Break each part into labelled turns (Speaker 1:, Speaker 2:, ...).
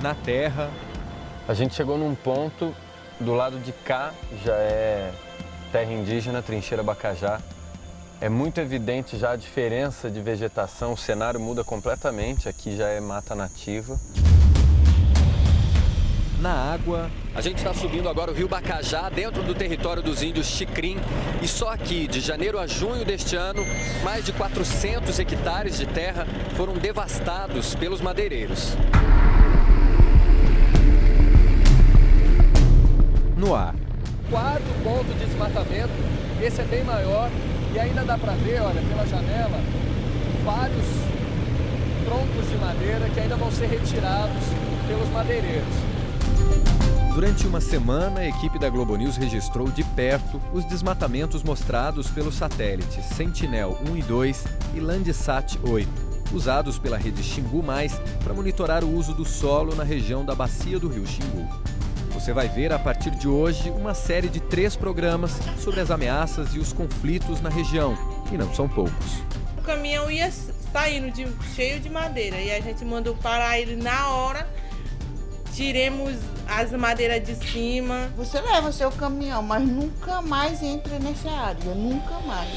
Speaker 1: na terra.
Speaker 2: A gente chegou num ponto, do lado de cá já é terra indígena, Trincheira Bacajá. É muito evidente já a diferença de vegetação, o cenário muda completamente, aqui já é mata nativa.
Speaker 1: Na água,
Speaker 3: a gente está subindo agora o rio Bacajá, dentro do território dos índios Xicrim. E só aqui, de janeiro a junho deste ano, mais de 400 hectares de terra foram devastados pelos madeireiros.
Speaker 1: no ar.
Speaker 3: Quarto ponto de desmatamento, esse é bem maior e ainda dá para ver, olha, pela janela, vários troncos de madeira que ainda vão ser retirados pelos madeireiros.
Speaker 1: Durante uma semana, a equipe da Globo News registrou de perto os desmatamentos mostrados pelos satélites Sentinel-1 e 2 e Landsat 8, usados pela rede Xingu+, para monitorar o uso do solo na região da bacia do rio Xingu. Você vai ver, a partir de hoje, uma série de 3 programas sobre as ameaças e os conflitos na região, e não são poucos.
Speaker 4: O caminhão ia saindo cheio de madeira e a gente mandou parar ele na hora. Tiremos as madeiras de cima.
Speaker 5: Você leva seu caminhão, mas nunca mais entre nessa área, nunca mais.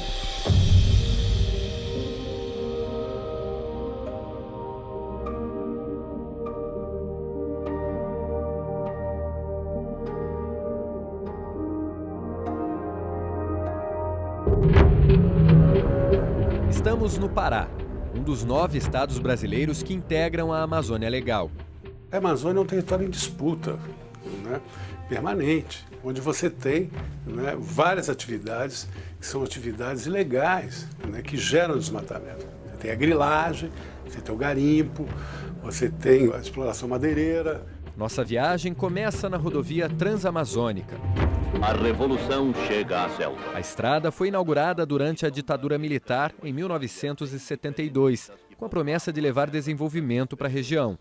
Speaker 1: Estamos no Pará, um dos 9 estados brasileiros que integram a Amazônia Legal.
Speaker 6: A Amazônia é um território em disputa, né, permanente, onde você tem, né, várias atividades que são atividades ilegais, né, que geram desmatamento. Você tem a grilagem, você tem o garimpo, você tem a exploração madeireira.
Speaker 1: Nossa viagem começa na rodovia Transamazônica.
Speaker 7: A revolução chega à selva.
Speaker 1: A estrada foi inaugurada durante a ditadura militar em 1972, com a promessa de levar desenvolvimento para a região.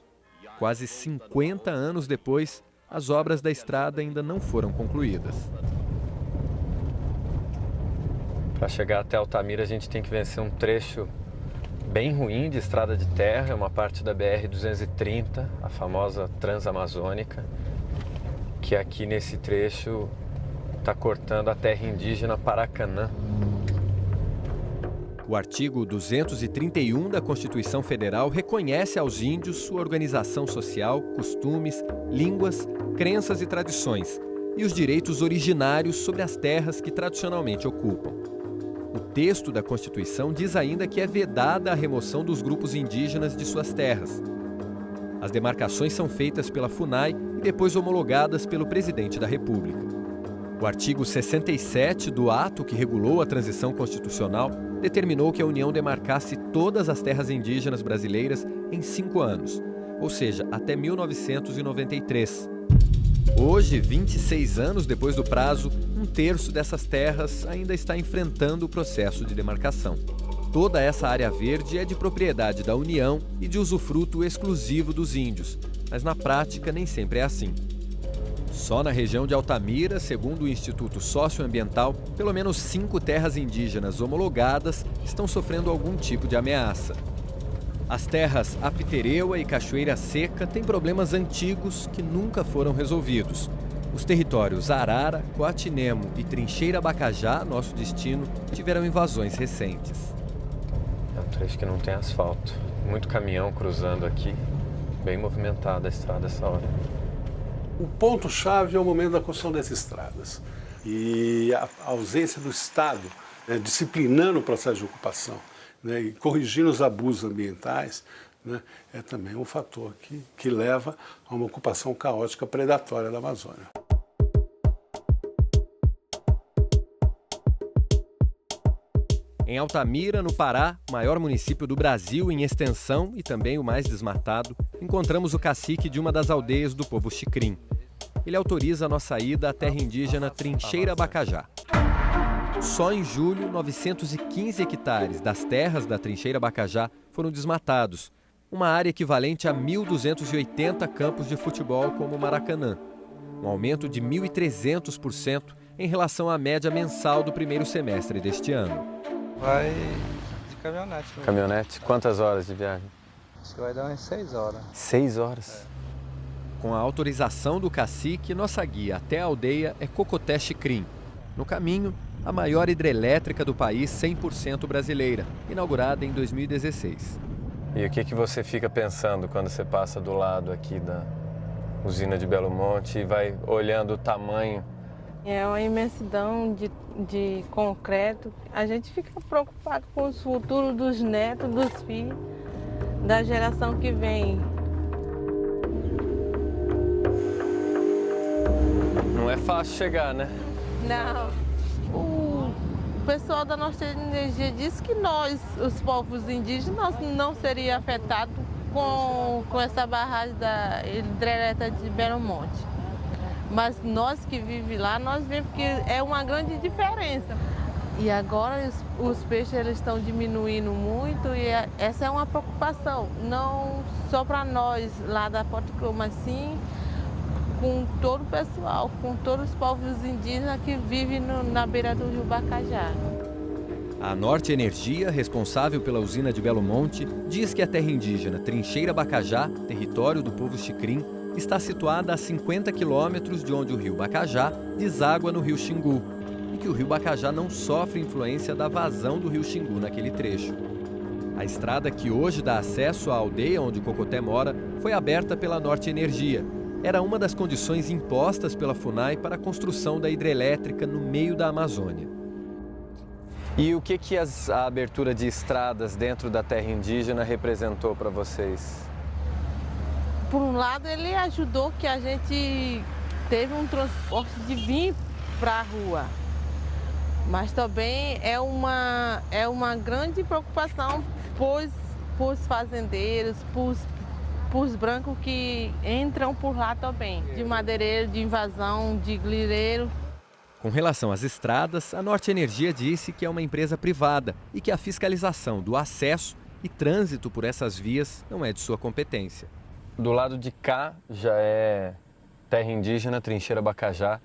Speaker 1: Quase 50 anos depois, as obras da estrada ainda não foram concluídas.
Speaker 2: Para chegar até Altamira, a gente tem que vencer um trecho bem ruim de estrada de terra, uma parte da BR-230, a famosa Transamazônica, que aqui nesse trecho está cortando a terra indígena Paracanã.
Speaker 1: O artigo 231 da Constituição Federal reconhece aos índios sua organização social, costumes, línguas, crenças e tradições, e os direitos originários sobre as terras que tradicionalmente ocupam. O texto da Constituição diz ainda que é vedada a remoção dos grupos indígenas de suas terras. As demarcações são feitas pela FUNAI e depois homologadas pelo Presidente da República. O artigo 67 do ato que regulou a transição constitucional determinou que a União demarcasse todas as terras indígenas brasileiras em 5 anos, ou seja, até 1993. Hoje, 26 anos depois do prazo, 1/3 dessas terras ainda está enfrentando o processo de demarcação. Toda essa área verde é de propriedade da União e de usufruto exclusivo dos índios, mas na prática nem sempre é assim. Só na região de Altamira, segundo o Instituto Socioambiental, pelo menos 5 terras indígenas homologadas estão sofrendo algum tipo de ameaça. As terras Apitereua e Cachoeira Seca têm problemas antigos que nunca foram resolvidos. Os territórios Arara, Coatinemo e Trincheira Bacajá, nosso destino, tiveram invasões recentes.
Speaker 2: É um trecho que não tem asfalto. Muito caminhão cruzando aqui, bem movimentada a estrada essa hora.
Speaker 6: O ponto-chave é o momento da construção dessas estradas. E a ausência do Estado, né, disciplinando o processo de ocupação, né, e corrigindo os abusos ambientais, né, é também um fator que leva a uma ocupação caótica predatória da Amazônia.
Speaker 1: Em Altamira, no Pará, maior município do Brasil em extensão e também o mais desmatado, encontramos o cacique de uma das aldeias do povo Xicrim. Ele autoriza a nossa ida à terra indígena Trincheira Bacajá. Só em julho, 915 hectares das terras da Trincheira Bacajá foram desmatados, uma área equivalente a 1.280 campos de futebol como o Maracanã, um aumento de 1.300% em relação à média mensal do primeiro semestre deste ano.
Speaker 8: Vai de caminhonete. Mesmo.
Speaker 2: Caminhonete? Quantas horas de viagem?
Speaker 8: Acho que vai dar umas 6 horas.
Speaker 2: 6 horas?
Speaker 1: Com a autorização do cacique, nossa guia até a aldeia é Cocoté Xicrim. No caminho, a maior hidrelétrica do país 100% brasileira, inaugurada em 2016.
Speaker 2: E o que você fica pensando quando você passa do lado aqui da usina de Belo Monte e vai olhando o tamanho?
Speaker 4: É uma imensidão de concreto. A gente fica preocupado com os futuros dos netos, dos filhos, da geração que vem.
Speaker 2: Não é fácil chegar, né?
Speaker 4: Não. O pessoal da Norte Energia disse que nós, os povos indígenas, não seria afetado com essa barragem da hidrelétrica de Belo Monte. Mas nós que vivemos lá, nós vemos que é uma grande diferença. E agora os peixes eles estão diminuindo muito e essa é uma preocupação, não só para nós lá da Porto Cruz, mas sim com todo o pessoal, com todos os povos indígenas que vivem na beira do rio Bacajá.
Speaker 1: A Norte Energia, responsável pela usina de Belo Monte, diz que a terra indígena Trincheira Bacajá, território do povo Xicrim, está situada a 50 quilômetros de onde o rio Bacajá deságua no rio Xingu e que o rio Bacajá não sofre influência da vazão do rio Xingu naquele trecho. A estrada que hoje dá acesso à aldeia onde Cocoté mora foi aberta pela Norte Energia. Era uma das condições impostas pela FUNAI para a construção da hidrelétrica no meio da Amazônia.
Speaker 2: E o que a abertura de estradas dentro da terra indígena representou para vocês?
Speaker 4: Por um lado, ele ajudou que a gente teve um transporte de vir para a rua. Mas também é uma grande preocupação para os fazendeiros, para os brancos que entram por lá também, de madeireiro, de invasão, de grileiro.
Speaker 1: Com relação às estradas, a Norte Energia disse que é uma empresa privada e que a fiscalização do acesso e trânsito por essas vias não é de sua competência.
Speaker 2: Do lado de cá já é terra indígena, Trincheira Bacajá.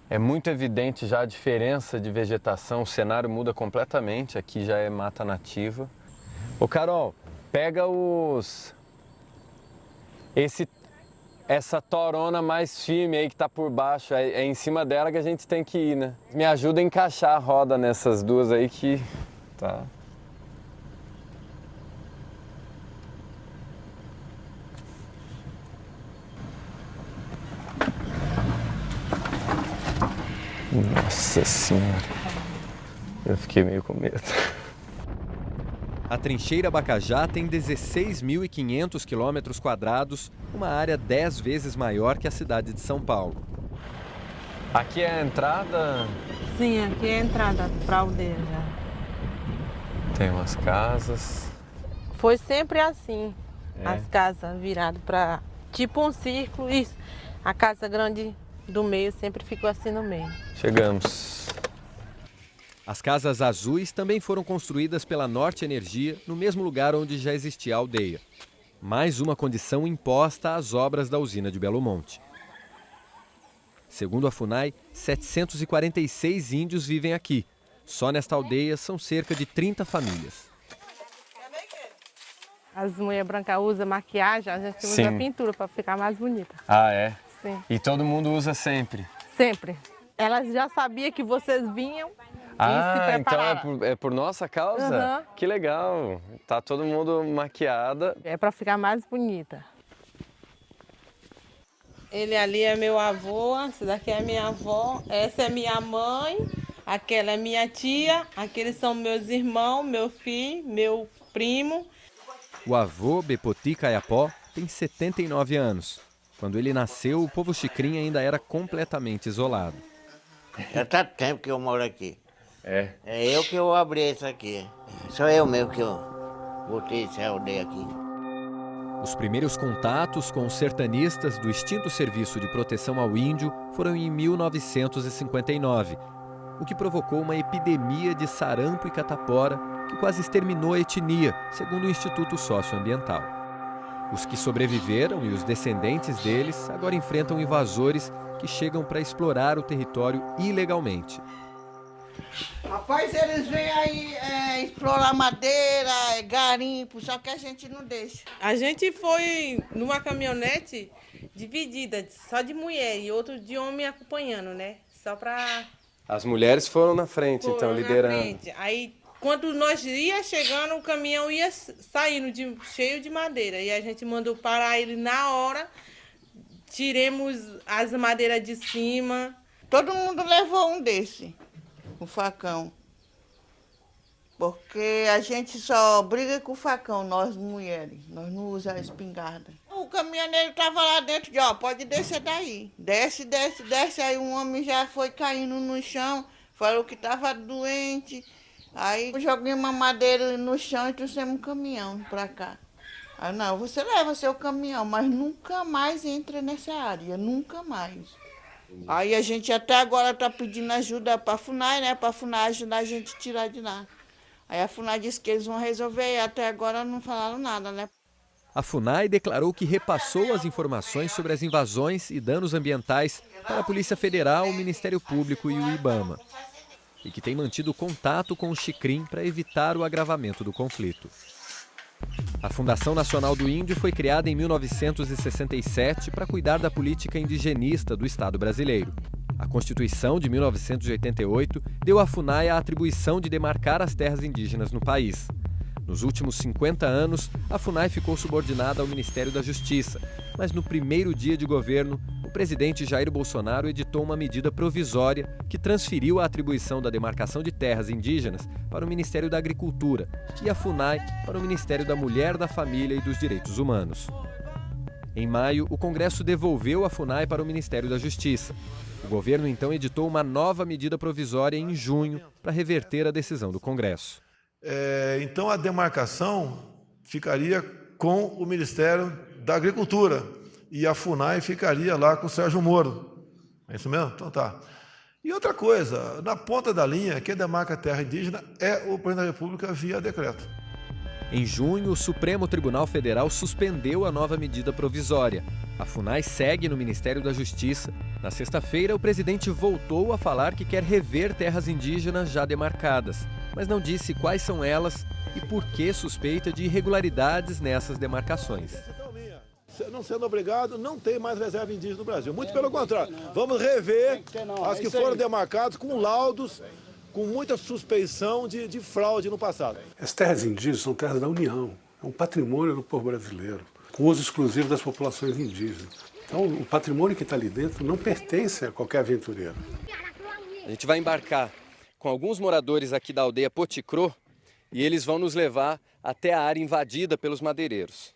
Speaker 2: É muito evidente já a diferença de vegetação, o cenário muda completamente, aqui já é mata nativa. Ô Carol, pega essa torona mais firme aí que tá por baixo, é em cima dela que a gente tem que ir, né? Me ajuda a encaixar a roda nessas duas aí que tá. Nossa Senhora, eu fiquei meio com medo.
Speaker 1: A Trincheira Bacajá tem 16.500 quilômetros quadrados, uma área 10 vezes maior que a cidade de São Paulo.
Speaker 2: Aqui é a entrada?
Speaker 4: Sim, aqui é a entrada para a aldeia já.
Speaker 2: Tem umas casas.
Speaker 4: Foi sempre assim, as casas viradas para tipo um círculo, isso. A casa grande do meio sempre ficou assim no meio.
Speaker 2: Chegamos.
Speaker 1: As casas azuis também foram construídas pela Norte Energia no mesmo lugar onde já existia a aldeia. Mais uma condição imposta às obras da usina de Belo Monte. Segundo a FUNAI, 746 índios vivem aqui. Só nesta aldeia são cerca de 30 famílias.
Speaker 4: As mulheres brancas usam maquiagem, a gente usa pintura para ficar mais bonita.
Speaker 2: Ah, é?
Speaker 4: Sim.
Speaker 2: E todo mundo usa sempre?
Speaker 4: Sempre. Elas já sabiam que vocês vinham e se prepararam.
Speaker 2: Então é por nossa causa?
Speaker 4: Uhum.
Speaker 2: Que legal. Tá todo mundo maquiada.
Speaker 4: É para ficar mais bonita. Ele ali é meu avô, essa daqui é minha avó, essa é minha mãe, aquela é minha tia, aqueles são meus irmãos, meu filho, meu primo.
Speaker 1: O avô, Bepoti Caiapó, tem 79 anos. Quando ele nasceu, o povo Xicrim ainda era completamente isolado.
Speaker 9: Já tá tempo que eu moro aqui.
Speaker 2: É?
Speaker 9: É eu que eu abri isso aqui. Sou eu mesmo que eu botei essa aldeia aqui.
Speaker 1: Os primeiros contatos com os sertanistas do extinto Serviço de Proteção ao Índio foram em 1959, o que provocou uma epidemia de sarampo e catapora que quase exterminou a etnia, segundo o Instituto Socioambiental. Os que sobreviveram e os descendentes deles agora enfrentam invasores que chegam para explorar o território ilegalmente.
Speaker 5: Rapaz, eles vêm aí explorar madeira, garimpo, só que a gente não deixa.
Speaker 4: A gente foi numa caminhonete dividida, só de mulher e outro de homem acompanhando, né? Só para...
Speaker 1: As mulheres foram na frente, então, liderando.
Speaker 4: Aí, quando nós ia chegando, o caminhão ia saindo cheio de madeira. E a gente mandou parar ele na hora, tiremos as madeiras de cima.
Speaker 5: Todo mundo levou um desse, um facão. Porque a gente só briga com o facão, nós mulheres. Nós não usamos espingarda. O caminhoneiro estava lá dentro, pode descer daí. Desce, desce, desce. Aí um homem já foi caindo no chão, falou que estava doente. Aí eu joguei uma madeira no chão e trouxemos um caminhão para cá. Aí, não, você leva seu caminhão, mas nunca mais entra nessa área, nunca mais. Aí a gente até agora está pedindo ajuda para a FUNAI, né? Para a FUNAI ajudar a gente a tirar de lá. Aí a FUNAI disse que eles vão resolver e até agora não falaram nada, né?
Speaker 1: A FUNAI declarou que repassou as informações sobre as invasões e danos ambientais para a Polícia Federal, o Ministério Público e o IBAMA. E que tem mantido contato com o Xicrim para evitar o agravamento do conflito. A Fundação Nacional do Índio foi criada em 1967 para cuidar da política indigenista do Estado brasileiro. A Constituição de 1988 deu à FUNAI a atribuição de demarcar as terras indígenas no país. Nos últimos 50 anos, a FUNAI ficou subordinada ao Ministério da Justiça, mas no primeiro dia de governo, o presidente Jair Bolsonaro editou uma medida provisória que transferiu a atribuição da demarcação de terras indígenas para o Ministério da Agricultura e a FUNAI para o Ministério da Mulher, da Família e dos Direitos Humanos. Em maio, o Congresso devolveu a FUNAI para o Ministério da Justiça. O governo então editou uma nova medida provisória em junho para reverter a decisão do Congresso.
Speaker 10: Então a demarcação ficaria com o Ministério da Agricultura e a FUNAI ficaria lá com o Sérgio Moro. É isso mesmo? Então tá. E outra coisa, na ponta da linha, quem demarca a terra indígena é o Presidente da República via decreto.
Speaker 1: Em junho, o Supremo Tribunal Federal suspendeu a nova medida provisória. A FUNAI segue no Ministério da Justiça. Na sexta-feira, o presidente voltou a falar que quer rever terras indígenas já demarcadas, mas não disse quais são elas e por que suspeita de irregularidades nessas demarcações.
Speaker 10: Não sendo obrigado, não tem mais reserva indígena no Brasil. Muito pelo contrário, vamos rever as que foram demarcadas com laudos, com muita suspeição de fraude no passado.
Speaker 6: As terras indígenas são terras da União, é um patrimônio do povo brasileiro, com uso exclusivo das populações indígenas. Então, o patrimônio que está ali dentro não pertence a qualquer aventureiro.
Speaker 1: A gente vai embarcar com alguns moradores aqui da aldeia Poticrô e eles vão nos levar até a área invadida pelos madeireiros.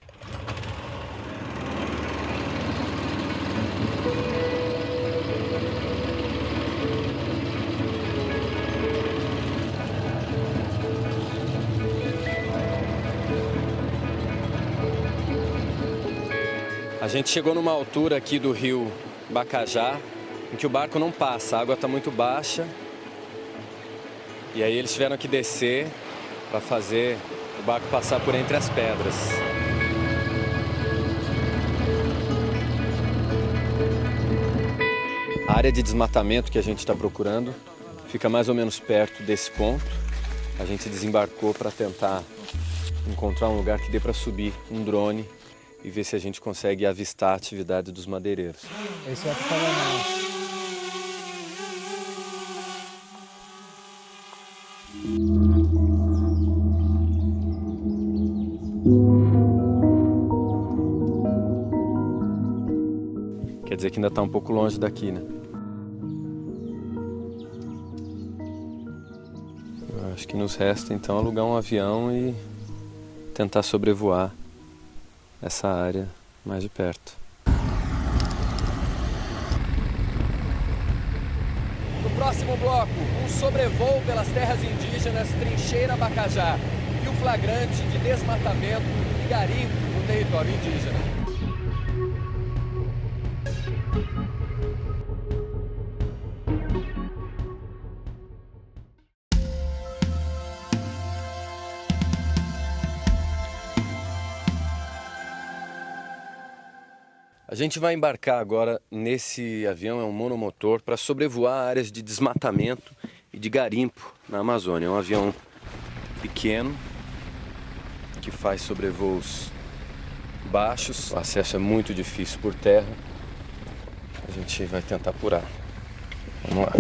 Speaker 1: A gente chegou numa altura aqui do rio Bacajá, em que o barco não passa, a água está muito baixa. E aí eles tiveram que descer para fazer o barco passar por entre as pedras. A área de desmatamento que a gente está procurando fica mais ou menos perto desse ponto. A gente desembarcou para tentar encontrar um lugar que dê para subir um drone e ver se a gente consegue avistar a atividade dos madeireiros.
Speaker 8: Esse é o que tá legal.
Speaker 1: Quer dizer que ainda está um pouco longe daqui, né? Eu acho que nos resta então alugar um avião e tentar sobrevoar essa área mais de perto.
Speaker 3: No próximo bloco, um sobrevoo pelas terras indígenas Trincheira Bacajá e o flagrante de desmatamento e garimpo no território indígena.
Speaker 1: A gente vai embarcar agora nesse avião, é um monomotor, para sobrevoar áreas de desmatamento
Speaker 2: e de garimpo na Amazônia. É um avião pequeno que faz sobrevoos baixos. O acesso é muito difícil por terra. A gente vai tentar apurar. Vamos lá.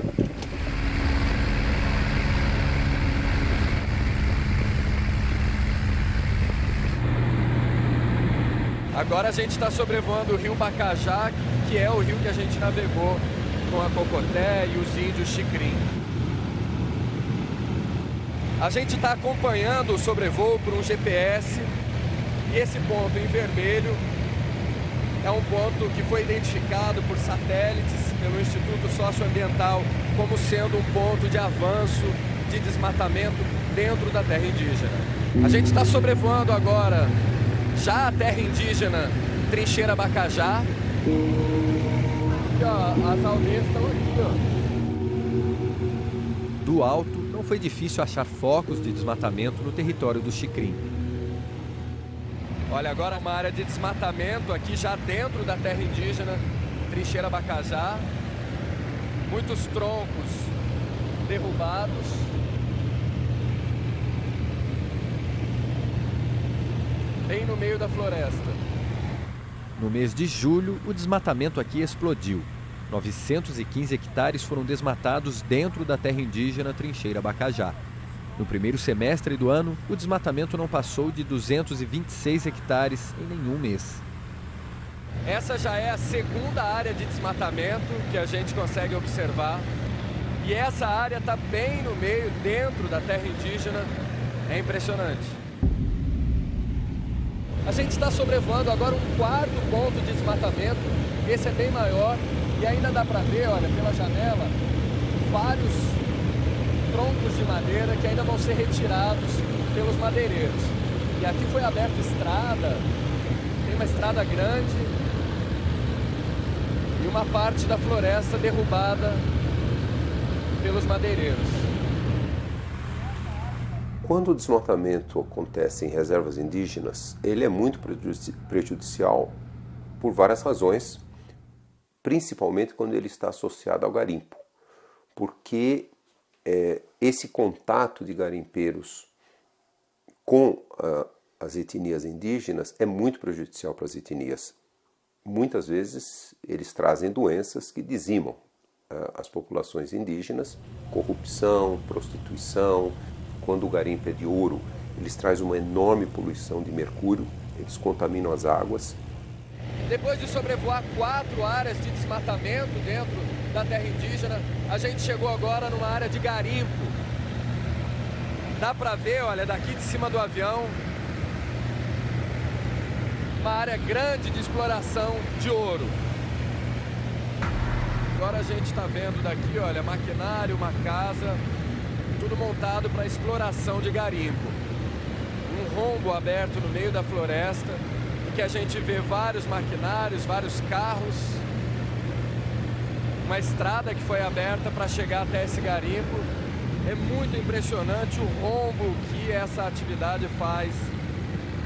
Speaker 3: Agora a gente está sobrevoando o rio Bacajá, que é o rio que a gente navegou com a Cocoté e os índios Xicrim. A gente está acompanhando o sobrevoo por um GPS e esse ponto em vermelho é um ponto que foi identificado por satélites pelo Instituto Socioambiental como sendo um ponto de avanço de desmatamento dentro da terra indígena. A gente está sobrevoando agora já a terra indígena Trincheira Bacajá. E, ó, as aldeias estão aqui, ó.
Speaker 1: Do alto, não foi difícil achar focos de desmatamento no território do Xicrim.
Speaker 3: Olha, agora uma área de desmatamento aqui já dentro da terra indígena Trincheira Bacajá. Muitos troncos derrubados. Bem no meio da floresta.
Speaker 1: No mês de julho, o desmatamento aqui explodiu. 915 hectares foram desmatados dentro da terra indígena Trincheira Bacajá. No primeiro semestre do ano, o desmatamento não passou de 226 hectares em nenhum mês.
Speaker 3: Essa já é a segunda área de desmatamento que a gente consegue observar. E essa área está bem no meio, dentro da terra indígena. É impressionante. A gente está sobrevoando agora um quarto ponto de desmatamento. Esse é bem maior e ainda dá para ver, olha, pela janela, vários troncos de madeira que ainda vão ser retirados pelos madeireiros. E aqui foi aberta estrada, tem uma estrada grande e uma parte da floresta derrubada pelos madeireiros.
Speaker 11: Quando o desmatamento acontece em reservas indígenas, ele é muito prejudicial por várias razões, principalmente quando ele está associado ao garimpo, porque esse contato de garimpeiros com as etnias indígenas é muito prejudicial para as etnias. Muitas vezes eles trazem doenças que dizimam as populações indígenas, corrupção, prostituição. Quando o garimpo é de ouro, eles trazem uma enorme poluição de mercúrio, eles contaminam as águas.
Speaker 3: Depois de sobrevoar 4 áreas de desmatamento dentro da terra indígena, a gente chegou agora numa área de garimpo. Dá para ver, olha, daqui de cima do avião, uma área grande de exploração de ouro. Agora a gente está vendo daqui, olha, maquinário, uma casa, tudo montado para exploração de garimpo. Um rombo aberto no meio da floresta, em que a gente vê vários maquinários, vários carros, uma estrada que foi aberta para chegar até esse garimpo. É muito impressionante o rombo que essa atividade faz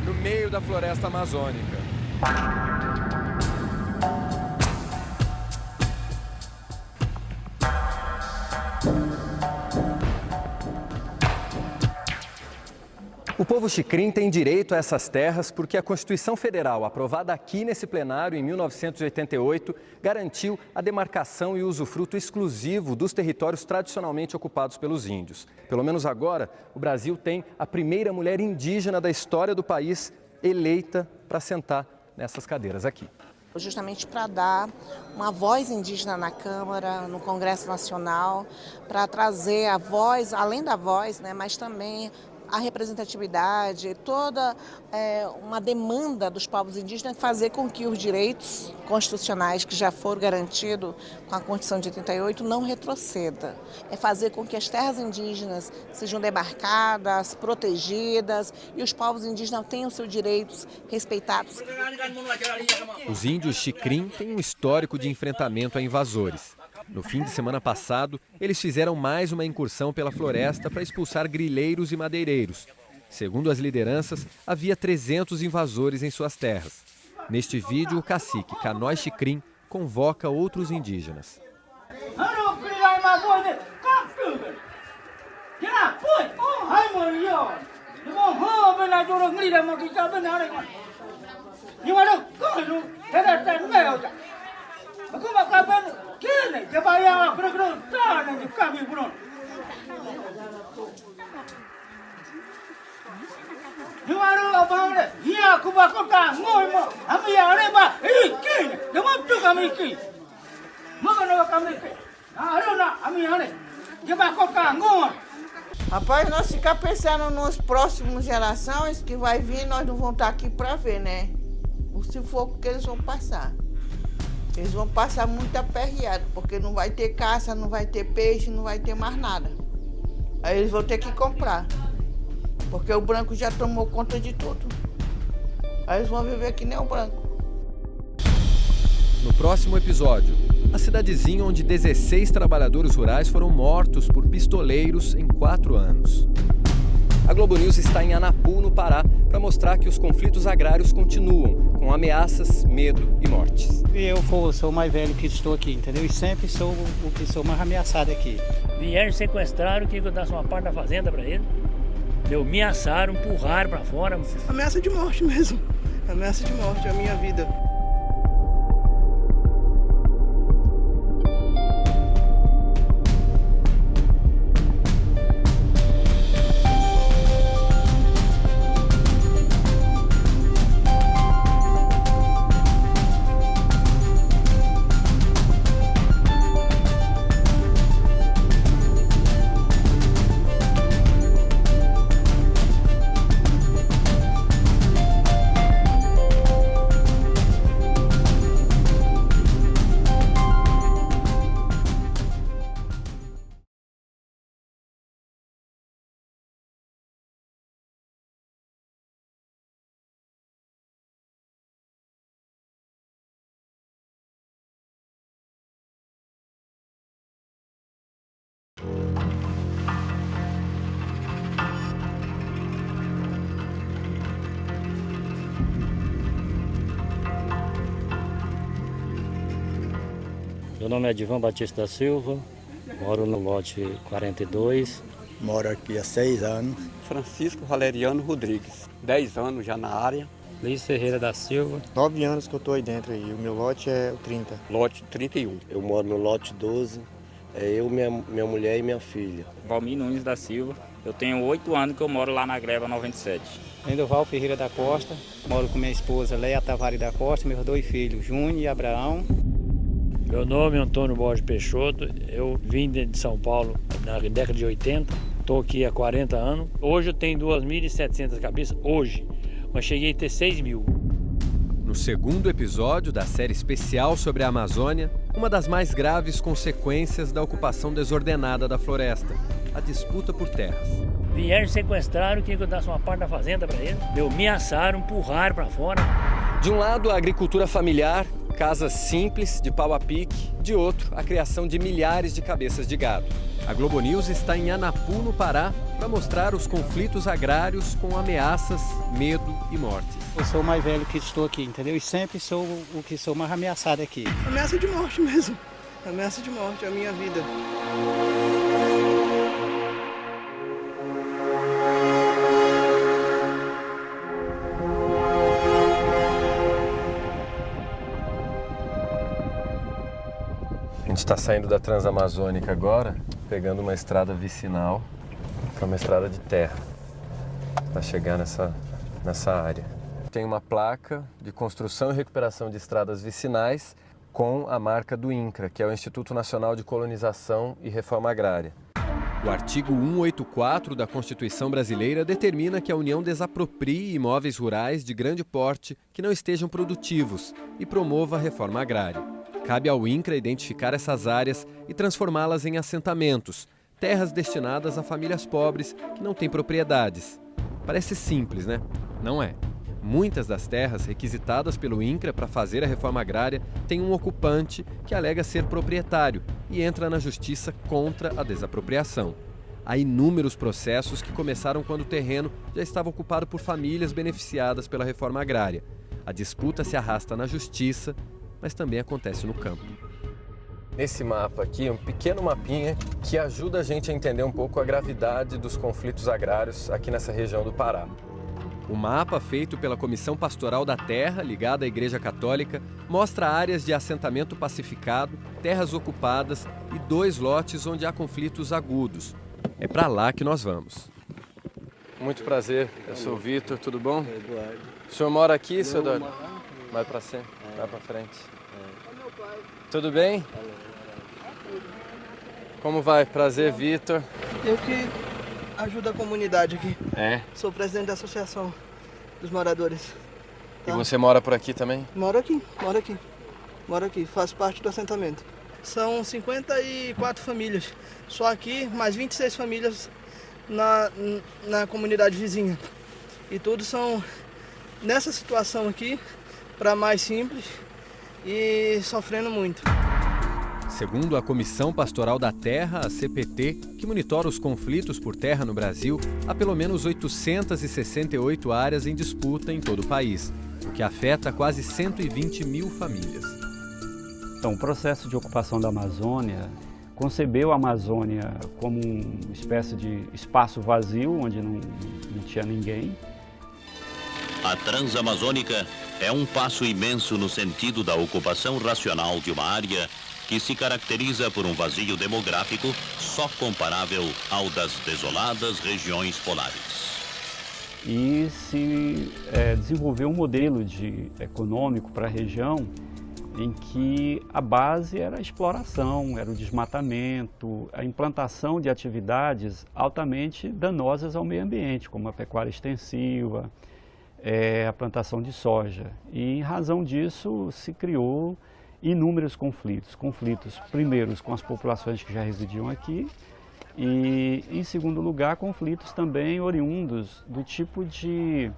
Speaker 3: no meio da floresta amazônica.
Speaker 1: O povo Xicrim tem direito a essas terras porque a Constituição Federal, aprovada aqui nesse plenário em 1988, garantiu a demarcação e usufruto exclusivo dos territórios tradicionalmente ocupados pelos índios. Pelo menos agora, o Brasil tem a primeira mulher indígena da história do país eleita para sentar nessas cadeiras aqui.
Speaker 12: Justamente para dar uma voz indígena na Câmara, no Congresso Nacional, para trazer a voz, além da voz, né, mas também a representatividade, toda uma demanda dos povos indígenas, fazer com que os direitos constitucionais que já foram garantidos com a Constituição de 88 não retroceda. É fazer com que as terras indígenas sejam demarcadas, protegidas e os povos indígenas tenham seus direitos respeitados.
Speaker 1: Os índios Xicrim têm um histórico de enfrentamento a invasores. No fim de semana passado, eles fizeram mais uma incursão pela floresta para expulsar grileiros e madeireiros. Segundo as lideranças, havia 300 invasores em suas terras. Neste vídeo, o cacique Canói Xicrim convoca outros indígenas.
Speaker 5: Rapaz, nós ficamos pensando nas próximas gerações que vai vir, nós não vamos estar aqui para ver, né? O sufoco que eles vão passar. Eles vão passar muito aperreado, porque não vai ter caça, não vai ter peixe, não vai ter mais nada. Aí eles vão ter que comprar, porque o branco já tomou conta de tudo. Aí eles vão viver que nem o branco.
Speaker 1: No próximo episódio, a cidadezinha onde 16 trabalhadores rurais foram mortos por pistoleiros em 4 anos. A Globo News está em Anapu, no Pará, para mostrar que os conflitos agrários continuam, com ameaças, medo e mortes.
Speaker 8: Eu sou o mais velho que estou aqui, entendeu? E sempre sou o que sou mais ameaçado aqui.
Speaker 13: Vieram, sequestraram, que eu desse uma parte da fazenda para ele. Me ameaçaram, empurraram para fora.
Speaker 14: Ameaça de morte mesmo. Ameaça de morte, é a minha vida.
Speaker 15: Meu nome é Divan Batista da Silva, moro no lote 42.
Speaker 16: Moro aqui há 6 anos.
Speaker 17: Francisco Valeriano Rodrigues, 10 anos já na área.
Speaker 15: Luiz Ferreira da Silva.
Speaker 18: 9 anos que eu estou aí dentro e o meu lote é o 30.
Speaker 17: Lote 31.
Speaker 19: Eu moro no lote 12, eu, minha mulher e minha filha.
Speaker 20: Valmir Nunes da Silva, eu tenho 8 anos que eu moro lá na Greva 97.
Speaker 8: Endoval Ferreira da Costa, moro com minha esposa Leia Tavares da Costa, meus 2 filhos, Júnior e Abraão.
Speaker 13: Meu nome é Antônio Borges Peixoto, eu vim de São Paulo na década de 80, estou aqui há 40 anos. Hoje eu tenho 2.700 cabeças, hoje, mas cheguei a ter 6.000.
Speaker 1: No segundo episódio da série especial sobre a Amazônia, uma das mais graves consequências da ocupação desordenada da floresta, a disputa por terras.
Speaker 13: Vieram, sequestraram, que eu desse uma parte da fazenda para ele. Me ameaçaram, empurraram para fora.
Speaker 1: De um lado, a agricultura familiar, casas simples, de pau a pique. De outro, a criação de milhares de cabeças de gado. A Globo News está em Anapu, no Pará, para mostrar os conflitos agrários com ameaças, medo e morte.
Speaker 8: Eu sou o mais velho que estou aqui, entendeu? E sempre sou o que sou mais ameaçado aqui.
Speaker 14: Ameaça de morte mesmo. Ameaça de morte, é a minha vida.
Speaker 2: A gente está saindo da Transamazônica agora, pegando uma estrada vicinal, que é uma estrada de terra, para chegar nessa área. Tem uma placa de construção e recuperação de estradas vicinais com a marca do INCRA, que é o Instituto Nacional de Colonização e Reforma Agrária.
Speaker 1: O artigo 184 da Constituição Brasileira determina que a União desaproprie imóveis rurais de grande porte que não estejam produtivos e promova a reforma agrária. Cabe ao INCRA identificar essas áreas e transformá-las em assentamentos, terras destinadas a famílias pobres que não têm propriedades. Parece simples, né? Não é. Muitas das terras requisitadas pelo INCRA para fazer a reforma agrária têm um ocupante que alega ser proprietário e entra na justiça contra a desapropriação. Há inúmeros processos que começaram quando o terreno já estava ocupado por famílias beneficiadas pela reforma agrária. A disputa se arrasta na justiça, mas também acontece no campo.
Speaker 2: Nesse mapa aqui, um pequeno mapinha que ajuda a gente a entender um pouco a gravidade dos conflitos agrários aqui nessa região do Pará.
Speaker 1: O mapa feito pela Comissão Pastoral da Terra, ligada à Igreja Católica, mostra áreas de assentamento pacificado, terras ocupadas e 2 lotes onde há conflitos agudos. É para lá que nós vamos.
Speaker 2: Muito prazer, eu sou o Vitor, tudo bom? Eduardo. O senhor mora aqui, seu Eduardo? Vai para cima, vai para frente. Tudo bem? Como vai? Prazer, Vitor.
Speaker 14: Eu que ajudo a comunidade aqui.
Speaker 2: É?
Speaker 14: Sou presidente da Associação dos Moradores.
Speaker 2: Tá? E você mora por aqui também?
Speaker 14: Moro aqui, faço parte do assentamento. São 54 famílias, só aqui, mais 26 famílias na comunidade vizinha. E todos são nessa situação aqui, para mais simples e sofrendo muito.
Speaker 1: Segundo a Comissão Pastoral da Terra, a CPT, que monitora os conflitos por terra no Brasil, há pelo menos 868 áreas em disputa em todo o país, o que afeta quase 120 mil famílias.
Speaker 21: Então, o processo de ocupação da Amazônia concebeu a Amazônia como uma espécie de espaço vazio, onde não tinha ninguém.
Speaker 7: A Transamazônica é um passo imenso no sentido da ocupação racional de uma área que se caracteriza por um vazio demográfico só comparável ao das desoladas regiões polares.
Speaker 21: E se desenvolveu um modelo econômico para a região em que a base era a exploração, era o desmatamento, a implantação de atividades altamente danosas ao meio ambiente, como a pecuária extensiva, a plantação de soja. E em razão disso se criou inúmeros conflitos primeiros com as populações que já residiam aqui e, em segundo lugar, conflitos também oriundos do tipo de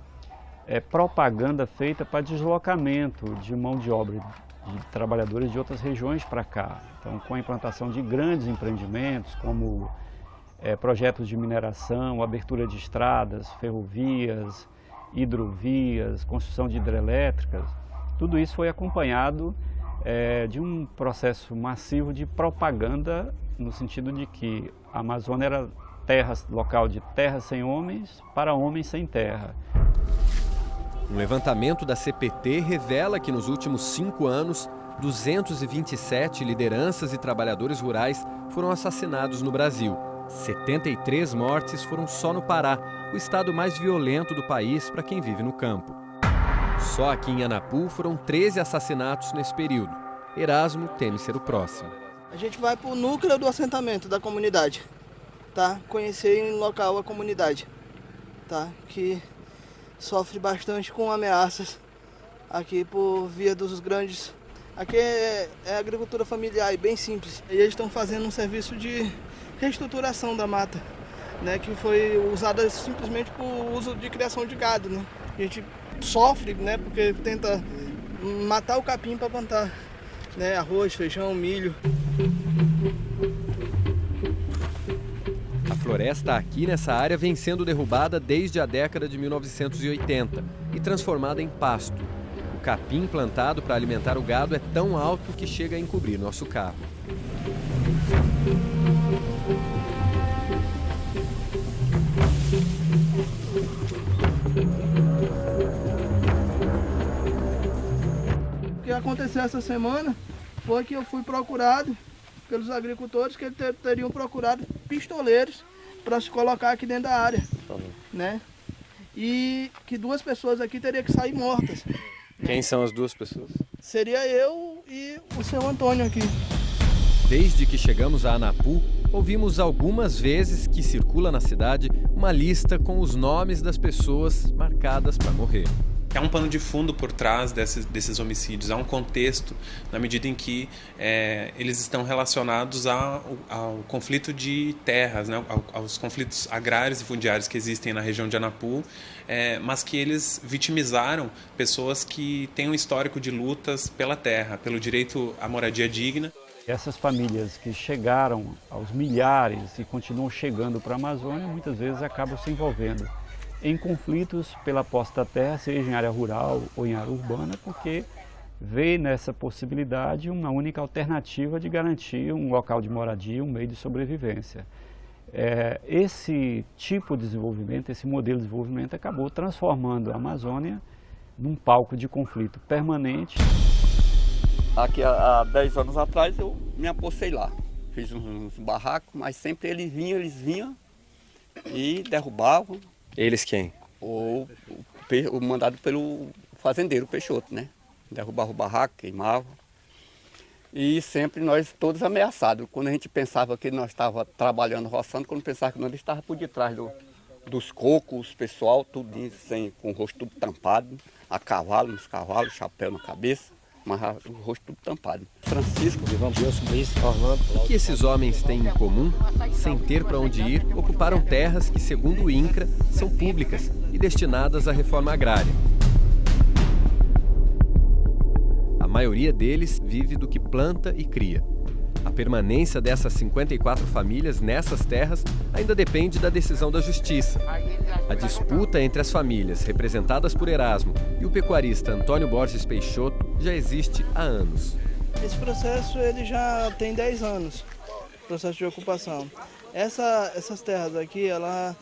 Speaker 21: propaganda feita para deslocamento de mão de obra de trabalhadores de outras regiões para cá. Então, com a implantação de grandes empreendimentos como projetos de mineração, abertura de estradas, ferrovias, hidrovias, construção de hidrelétricas, tudo isso foi acompanhado de um processo massivo de propaganda, no sentido de que a Amazônia era local de terra sem homens para homens sem terra.
Speaker 1: Um levantamento da CPT revela que nos últimos 5 anos, 227 lideranças e trabalhadores rurais foram assassinados no Brasil. 73 mortes foram só no Pará, o estado mais violento do país para quem vive no campo. Só aqui em Anapu foram 13 assassinatos nesse período. Erasmo teme ser o próximo.
Speaker 14: A gente vai para o núcleo do assentamento da comunidade, tá? Conhecer em local a comunidade, tá? Que sofre bastante com ameaças aqui por via dos grandes. Aqui é agricultura familiar e bem simples. E eles estão fazendo um serviço de reestruturação da mata, né? Que foi usada simplesmente por uso de criação de gado, né? A gente sofre, né? Porque tenta matar o capim para plantar, né? Arroz, feijão, milho.
Speaker 1: A floresta aqui nessa área vem sendo derrubada desde a década de 1980 e transformada em pasto. O capim plantado para alimentar o gado é tão alto que chega a encobrir nosso carro.
Speaker 14: O que aconteceu essa semana foi que eu fui procurado pelos agricultores que teriam procurado pistoleiros para se colocar aqui dentro da área, né? E que 2 pessoas aqui teriam que sair mortas.
Speaker 2: Quem são as 2 pessoas?
Speaker 14: Seria eu e o seu Antônio aqui.
Speaker 1: Desde que chegamos a Anapu, ouvimos algumas vezes que circula na cidade uma lista com os nomes das pessoas marcadas para morrer.
Speaker 22: Há um pano de fundo por trás desses homicídios, há um contexto na medida em que eles estão relacionados ao conflito de terras, né? Aos conflitos agrários e fundiários que existem na região de Anapu, mas que eles vitimizaram pessoas que têm um histórico de lutas pela terra, pelo direito à moradia digna.
Speaker 21: Essas famílias que chegaram aos milhares e continuam chegando para a Amazônia, muitas vezes acabam se envolvendo em conflitos pela posse da terra, seja em área rural ou em área urbana, porque vê nessa possibilidade uma única alternativa de garantir um local de moradia, um meio de sobrevivência. Esse tipo de desenvolvimento, esse modelo de desenvolvimento acabou transformando a Amazônia num palco de conflito permanente.
Speaker 17: Aqui há 10 anos atrás eu me apostei lá, fiz uns barracos, mas sempre eles vinham e derrubavam.
Speaker 22: Eles quem?
Speaker 17: O mandado pelo fazendeiro Peixoto, né? Derrubava o barraco, queimava. E sempre nós todos ameaçados. Quando a gente pensava que nós estávamos trabalhando, roçando, quando pensava que nós estávamos por detrás dos cocos, pessoal, tudo com o rosto tudo tampado, a cavalo, nos cavalos, chapéu na cabeça, mas o rosto tudo tampado. Francisco, Orlando.
Speaker 1: O que esses homens têm em comum? Sem ter para onde ir, ocuparam terras que, segundo o INCRA, são públicas e destinadas à reforma agrária. A maioria deles vive do que planta e cria. A permanência dessas 54 famílias nessas terras ainda depende da decisão da Justiça. A disputa entre as famílias, representadas por Erasmo, e o pecuarista Antônio Borges Peixoto já existe há anos.
Speaker 14: Esse processo ele já tem 10 anos, processo de ocupação. Essas terras aqui, elas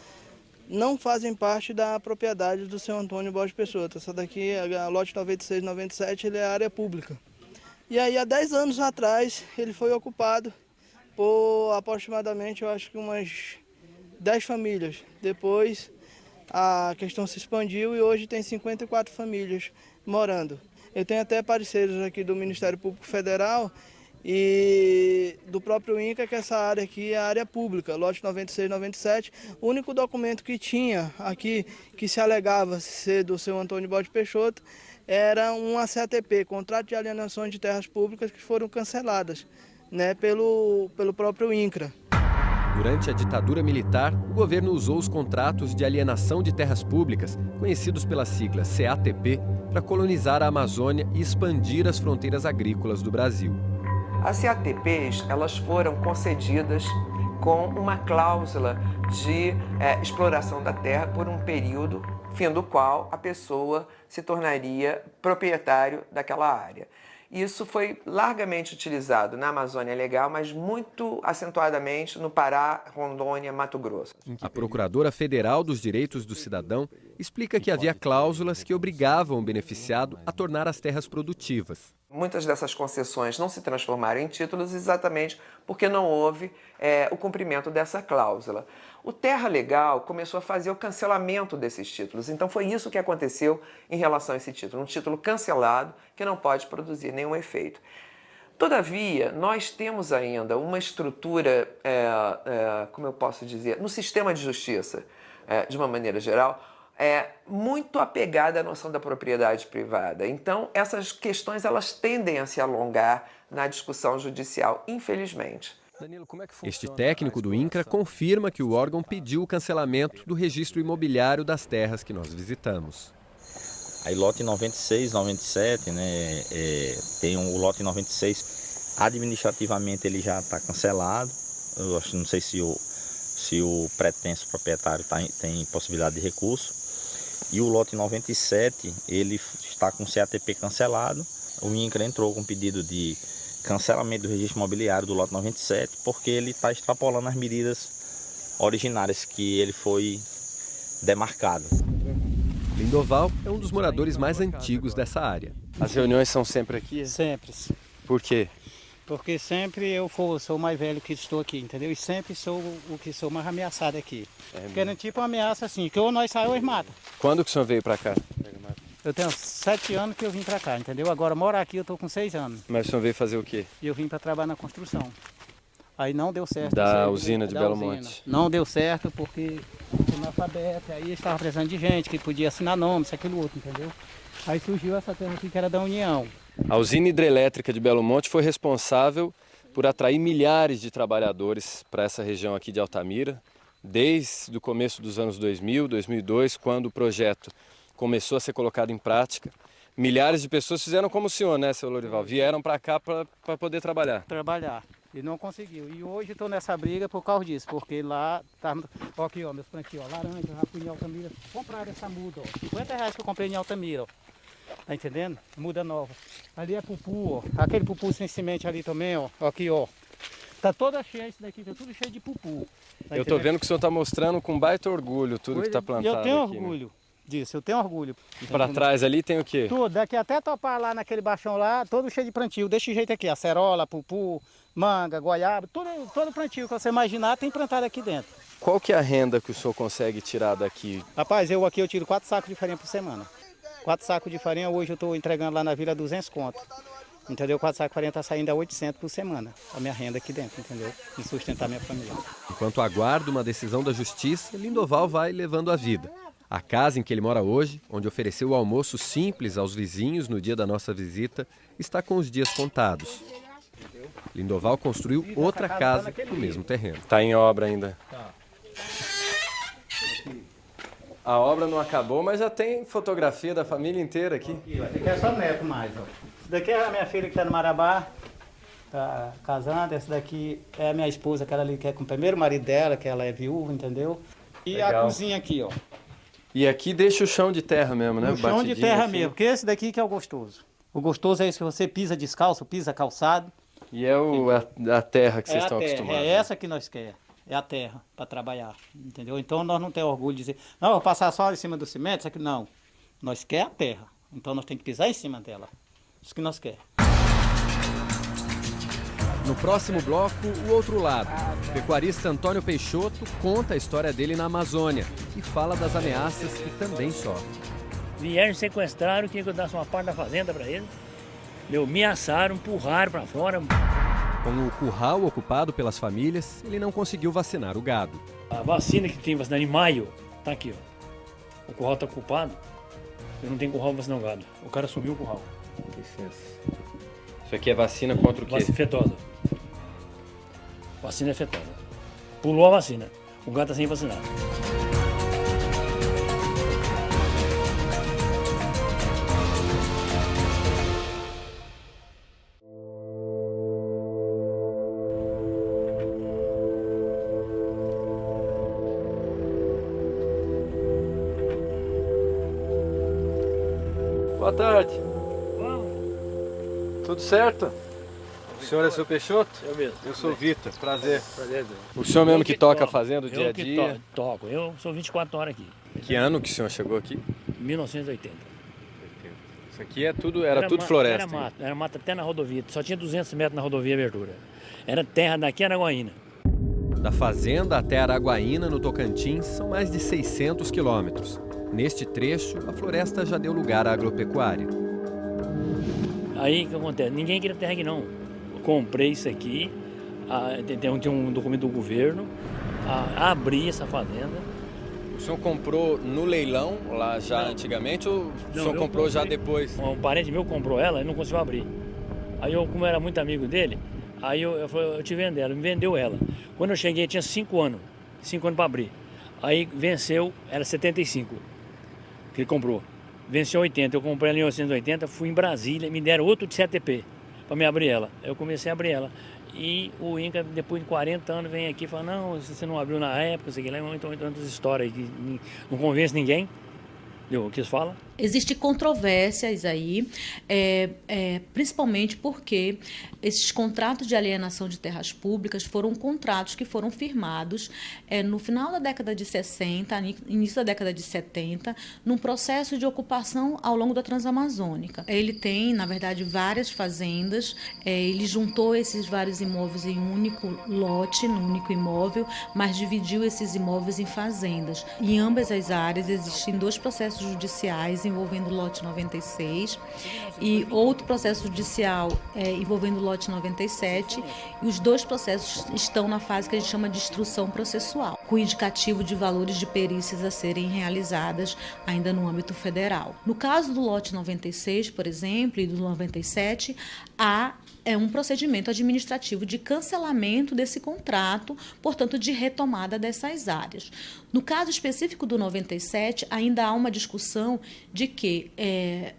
Speaker 14: não fazem parte da propriedade do seu Antônio Borges Peixoto. Essa daqui, a lote 96 e 97, ele é área pública. E aí, há 10 anos atrás, ele foi ocupado por aproximadamente, eu acho que umas 10 famílias. Depois, a questão se expandiu e hoje tem 54 famílias morando. Eu tenho até parceiros aqui do Ministério Público Federal e do próprio INCRA, que essa área aqui é a área pública, lote 96 e 97. O único documento que tinha aqui, que se alegava ser do seu Antônio Borges Peixoto, era um ACATP, Contrato de Alienação de Terras Públicas, que foram canceladas, né, pelo próprio INCRA.
Speaker 1: Durante a ditadura militar, o governo usou os contratos de alienação de terras públicas, conhecidos pela sigla CATP, para colonizar a Amazônia e expandir as fronteiras agrícolas do Brasil.
Speaker 4: As CATPs, elas foram concedidas com uma cláusula de exploração da terra por um período, fim do qual a pessoa se tornaria proprietário daquela área. Isso foi largamente utilizado na Amazônia Legal, mas muito acentuadamente no Pará, Rondônia, Mato Grosso.
Speaker 1: A Procuradora Federal dos Direitos do Cidadão explica que havia cláusulas que obrigavam o beneficiado a tornar as terras produtivas.
Speaker 4: Muitas dessas concessões não se transformaram em títulos exatamente porque não houve o cumprimento dessa cláusula. O Terra Legal começou a fazer o cancelamento desses títulos, então foi isso que aconteceu em relação a esse título, um título cancelado que não pode produzir nenhum efeito. Todavia, nós temos ainda uma estrutura, como eu posso dizer, no sistema de justiça, de uma maneira geral, muito apegada à noção da propriedade privada. Então, essas questões elas tendem a se alongar na discussão judicial, infelizmente.
Speaker 1: Danilo, como é que funciona? Este técnico do INCRA confirma que o órgão pediu o cancelamento do registro imobiliário das terras que nós visitamos.
Speaker 9: Aí lote 96, 97, né, tem o lote 96, administrativamente ele já está cancelado. Eu acho, não sei se o pretenso proprietário tem possibilidade de recurso. E o lote 97, ele está com o CATP cancelado. O INCRA entrou com pedido de cancelamento do registro imobiliário do lote 97, porque ele está extrapolando as medidas originárias que ele foi demarcado.
Speaker 1: Lindoval é um dos moradores mais antigos dessa área.
Speaker 22: As reuniões são sempre aqui?
Speaker 8: Sempre.
Speaker 22: Por quê?
Speaker 8: Porque sempre eu sou o mais velho que estou aqui, entendeu? E sempre sou o que sou mais ameaçado aqui. Porque é tipo uma ameaça assim, que ou nós saímos ou eles matam.
Speaker 22: Quando que o senhor veio para cá?
Speaker 8: Eu tenho 7 anos que eu vim para cá, entendeu? Agora morar aqui eu tô com 6 anos.
Speaker 22: Mas o senhor veio fazer o quê?
Speaker 8: E eu vim para trabalhar na construção. Aí não deu certo.
Speaker 22: Da usina de Belo Monte.
Speaker 8: Não deu certo porque eu analfabeto, aí estava precisando de gente que podia assinar nome, isso, aquilo, outro, entendeu? Aí surgiu essa terra aqui que era da União.
Speaker 22: A usina hidrelétrica de Belo Monte foi responsável por atrair milhares de trabalhadores para essa região aqui de Altamira, desde o começo dos anos 2000, 2002, quando o projeto começou a ser colocado em prática. Milhares de pessoas fizeram como o senhor, né, seu Lorival? Vieram para cá para poder trabalhar.
Speaker 8: Trabalhar. E não conseguiu. E hoje estou nessa briga por causa disso, porque lá tá. Ó, aqui, ó, meus plantios, ó, laranja, já fui em Altamira. Compraram essa muda, ó. R$50 que eu comprei em Altamira, ó. Tá entendendo? Muda nova. Ali é pupu, ó. Aquele pupu sem semente ali também, ó. Aqui, ó. Tá toda cheia, isso daqui tá tudo cheio de pupu. Tá
Speaker 2: Eu tô vendo que o senhor tá mostrando com baita orgulho tudo que tá plantado
Speaker 8: Eu tenho
Speaker 2: aqui,
Speaker 8: orgulho
Speaker 2: né?
Speaker 8: disso, eu tenho orgulho.
Speaker 2: E para trás ali tem o quê?
Speaker 8: Tudo, daqui até topar lá naquele baixão lá, todo cheio de plantio, desse jeito aqui, acerola, pupu, manga, goiaba, todo plantio que você imaginar tem plantado aqui dentro.
Speaker 2: Qual que é a renda que o senhor consegue tirar daqui?
Speaker 8: Rapaz, eu tiro 4 sacos de farinha por semana. 4 sacos de farinha, hoje eu estou entregando lá na vila 200 conto. Entendeu? 4 sacos de farinha está saindo a 800 por semana. A minha renda aqui dentro, entendeu? E sustentar minha família.
Speaker 1: Enquanto aguarda uma decisão da justiça, Lindoval vai levando a vida. A casa em que ele mora hoje, onde ofereceu o almoço simples aos vizinhos no dia da nossa visita, está com os dias contados. Lindoval construiu outra casa no mesmo terreno.
Speaker 2: Está em obra ainda. A obra não acabou, mas já tem fotografia da família inteira aqui.
Speaker 8: Esse aqui é só neto mais, ó. Esse daqui é a minha filha que está no Marabá, está casando. Essa daqui é a minha esposa, aquela ali que é com o primeiro marido dela, que ela é viúva, entendeu? E
Speaker 2: Legal.
Speaker 8: A cozinha aqui, ó.
Speaker 2: E aqui deixa o chão de terra mesmo, né?
Speaker 8: O chão de terra
Speaker 2: assim.
Speaker 8: mesmo, porque esse daqui que é o gostoso. O gostoso é esse que você pisa descalço, pisa calçado.
Speaker 2: E é a terra que vocês estão acostumados.
Speaker 8: É essa que nós queremos. É a terra para trabalhar, entendeu? Então nós não temos orgulho de dizer, não, vou passar só em cima do cimento, isso aqui não. Nós queremos a terra, então nós temos que pisar em cima dela. Isso que nós queremos.
Speaker 1: No próximo bloco, o outro lado. O pecuarista Antônio Peixoto conta a história dele na Amazônia e fala das ameaças que também sofre.
Speaker 13: Vieram, sequestraram, queriam que eu desse uma parte da fazenda para eles. Me ameaçaram, empurraram para fora.
Speaker 1: Com o curral ocupado pelas famílias, ele não conseguiu vacinar o gado.
Speaker 13: A vacina que tem vacinado em maio, tá aqui, ó. O curral tá ocupado, eu não tenho curral para vacinar o gado. O cara sumiu o curral.
Speaker 2: Licença. Isso aqui é vacina contra o quê?
Speaker 13: Vacina afetosa. Vacina afetosa. Pulou a vacina. O gado tá sem vacinar.
Speaker 2: Boa tarde. Tudo certo? O senhor é seu Peixoto?
Speaker 13: Eu mesmo.
Speaker 2: Eu sou o Vitor, prazer.
Speaker 13: Prazer.
Speaker 2: O senhor mesmo que toca a fazenda dia a dia?
Speaker 13: Eu que toco. Eu sou 24 horas aqui.
Speaker 2: Que ano que o senhor chegou aqui?
Speaker 13: 1980.
Speaker 2: Isso aqui é tudo, era tudo floresta?
Speaker 13: Era mata até na rodovia. Só tinha 200 metros na rodovia abertura. Era terra daqui a Araguaína.
Speaker 1: Da fazenda até Araguaína, no Tocantins, são mais de 600 quilômetros. Neste trecho, a floresta já deu lugar à agropecuária.
Speaker 13: Aí o que acontece? Ninguém queria terra aqui não. Eu comprei isso aqui, tem um documento do governo, abri essa fazenda.
Speaker 2: O senhor comprou no leilão, lá já antigamente, ou o senhor comprou já depois?
Speaker 13: Um parente meu comprou ela e não conseguiu abrir. Aí eu, como era muito amigo dele, aí eu falei, eu te vendo ela, me vendeu ela. Quando eu cheguei tinha 5 anos para abrir. Aí venceu, era 75, que ele comprou. Venceu 80, eu comprei ela em 1980, fui em Brasília, me deram outro de 7P para me abrir ela. Eu comecei a abrir ela. E o INCRA, depois de 40 anos, vem aqui e fala, não, você não abriu na época, sei lá, então tantas histórias que não convence ninguém. O que eles falam?
Speaker 6: Existem controvérsias aí, principalmente porque esses contratos de alienação de terras públicas foram contratos que foram firmados no final da década de 60, início da década de 70, num processo de ocupação ao longo da Transamazônica. Ele tem, na verdade, várias fazendas, ele juntou esses vários imóveis em um único lote, num único imóvel, mas dividiu esses imóveis em fazendas. Em ambas as áreas existem 2 processos judiciais envolvendo o lote 96 e outro processo judicial envolvendo o lote 97, e os 2 processos estão na fase que a gente chama de instrução processual, com indicativo de valores de perícias a serem realizadas ainda no âmbito federal. No caso do lote 96, por exemplo, e do 97, há um procedimento administrativo de cancelamento desse contrato, portanto, de retomada dessas áreas. No caso específico do 97, ainda há uma discussão de que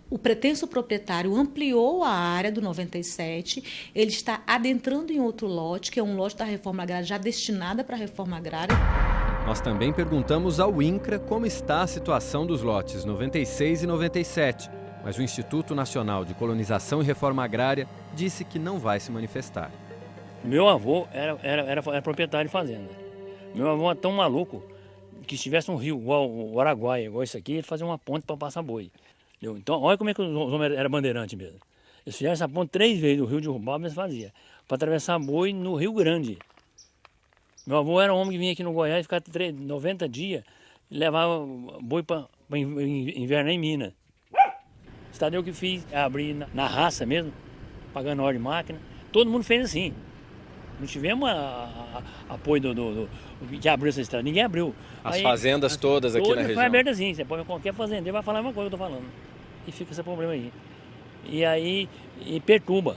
Speaker 6: o pretenso proprietário ampliou a área do 97, ele está adentrando em outro lote, que é um lote da reforma agrária já destinada para a reforma agrária.
Speaker 1: Nós também perguntamos ao INCRA como está a situação dos lotes 96 e 97, mas o Instituto Nacional de Colonização e Reforma Agrária disse que não vai se manifestar.
Speaker 13: Meu avô era proprietário de fazenda. Meu avô era tão maluco que se tivesse um rio igual o Araguaia, igual isso aqui, ele fazia uma ponte para passar boi. Entendeu? Então, olha como é que os homens eram bandeirantes mesmo. Eles fizeram essa ponte 3 vezes, o rio de Urubaba eles faziam, para atravessar boi no Rio Grande. Meu avô era um homem que vinha aqui no Goiás, ficava 90 dias, e levava boi para invernar em Minas. Estado eu que fiz, abri na raça mesmo, pagando hora de máquina. Todo mundo fez assim. Não tivemos apoio que abriu essa estrada. Ninguém abriu.
Speaker 2: As fazendas todas aqui na região?
Speaker 13: Foi aberto assim. Você pode qualquer fazendeiro vai falar uma coisa que eu estou falando. E fica esse problema aí. E aí perturba,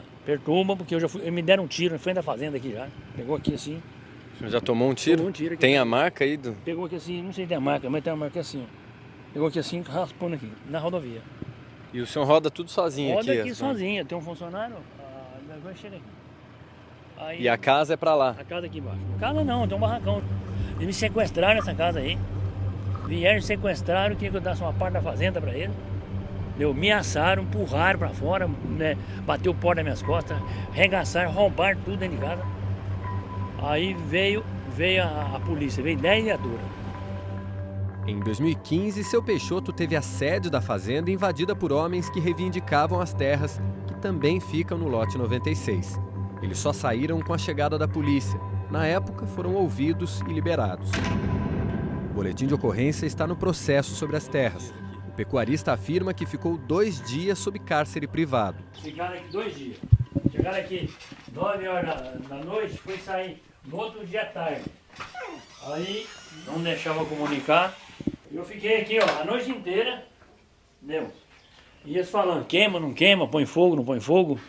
Speaker 13: porque me deram um tiro na frente da fazenda aqui já. Pegou aqui assim.
Speaker 2: O senhor já tomou um tiro?
Speaker 13: Tomou um tiro aqui.
Speaker 2: Tem a marca aí?
Speaker 13: Pegou aqui assim, não sei se tem a marca, mas tem a marca assim. Pegou aqui assim, raspando aqui, na rodovia.
Speaker 2: E o senhor roda tudo sozinho aqui?
Speaker 13: Roda aqui sozinho. Tem um funcionário, agora chega aqui. Aí,
Speaker 2: e a casa é pra lá?
Speaker 13: A casa aqui embaixo. A casa não, tem um barracão. Eles me sequestraram nessa casa aí. Vieram, sequestraram, queriam que eu desse uma parte da fazenda pra eles. Me ameaçaram, empurraram pra fora, né, bateu o pó nas minhas costas, arregaçaram, roubaram tudo dentro de casa. Aí veio a polícia, veio 10 viaturas.
Speaker 1: Em 2015, seu Peixoto teve a sede da fazenda invadida por homens que reivindicavam as terras, que também ficam no lote 96. Eles só saíram com a chegada da polícia. Na época, foram ouvidos e liberados. O boletim de ocorrência está no processo sobre as terras. O pecuarista afirma que ficou 2 dias sob cárcere privado.
Speaker 13: Ficaram aqui 2 dias. Chegaram aqui 9 horas da noite, foi sair no outro dia à tarde. Aí não deixava comunicar. Eu fiquei aqui a noite inteira, entendeu? E eles falando, queima, não queima, põe fogo, não põe fogo.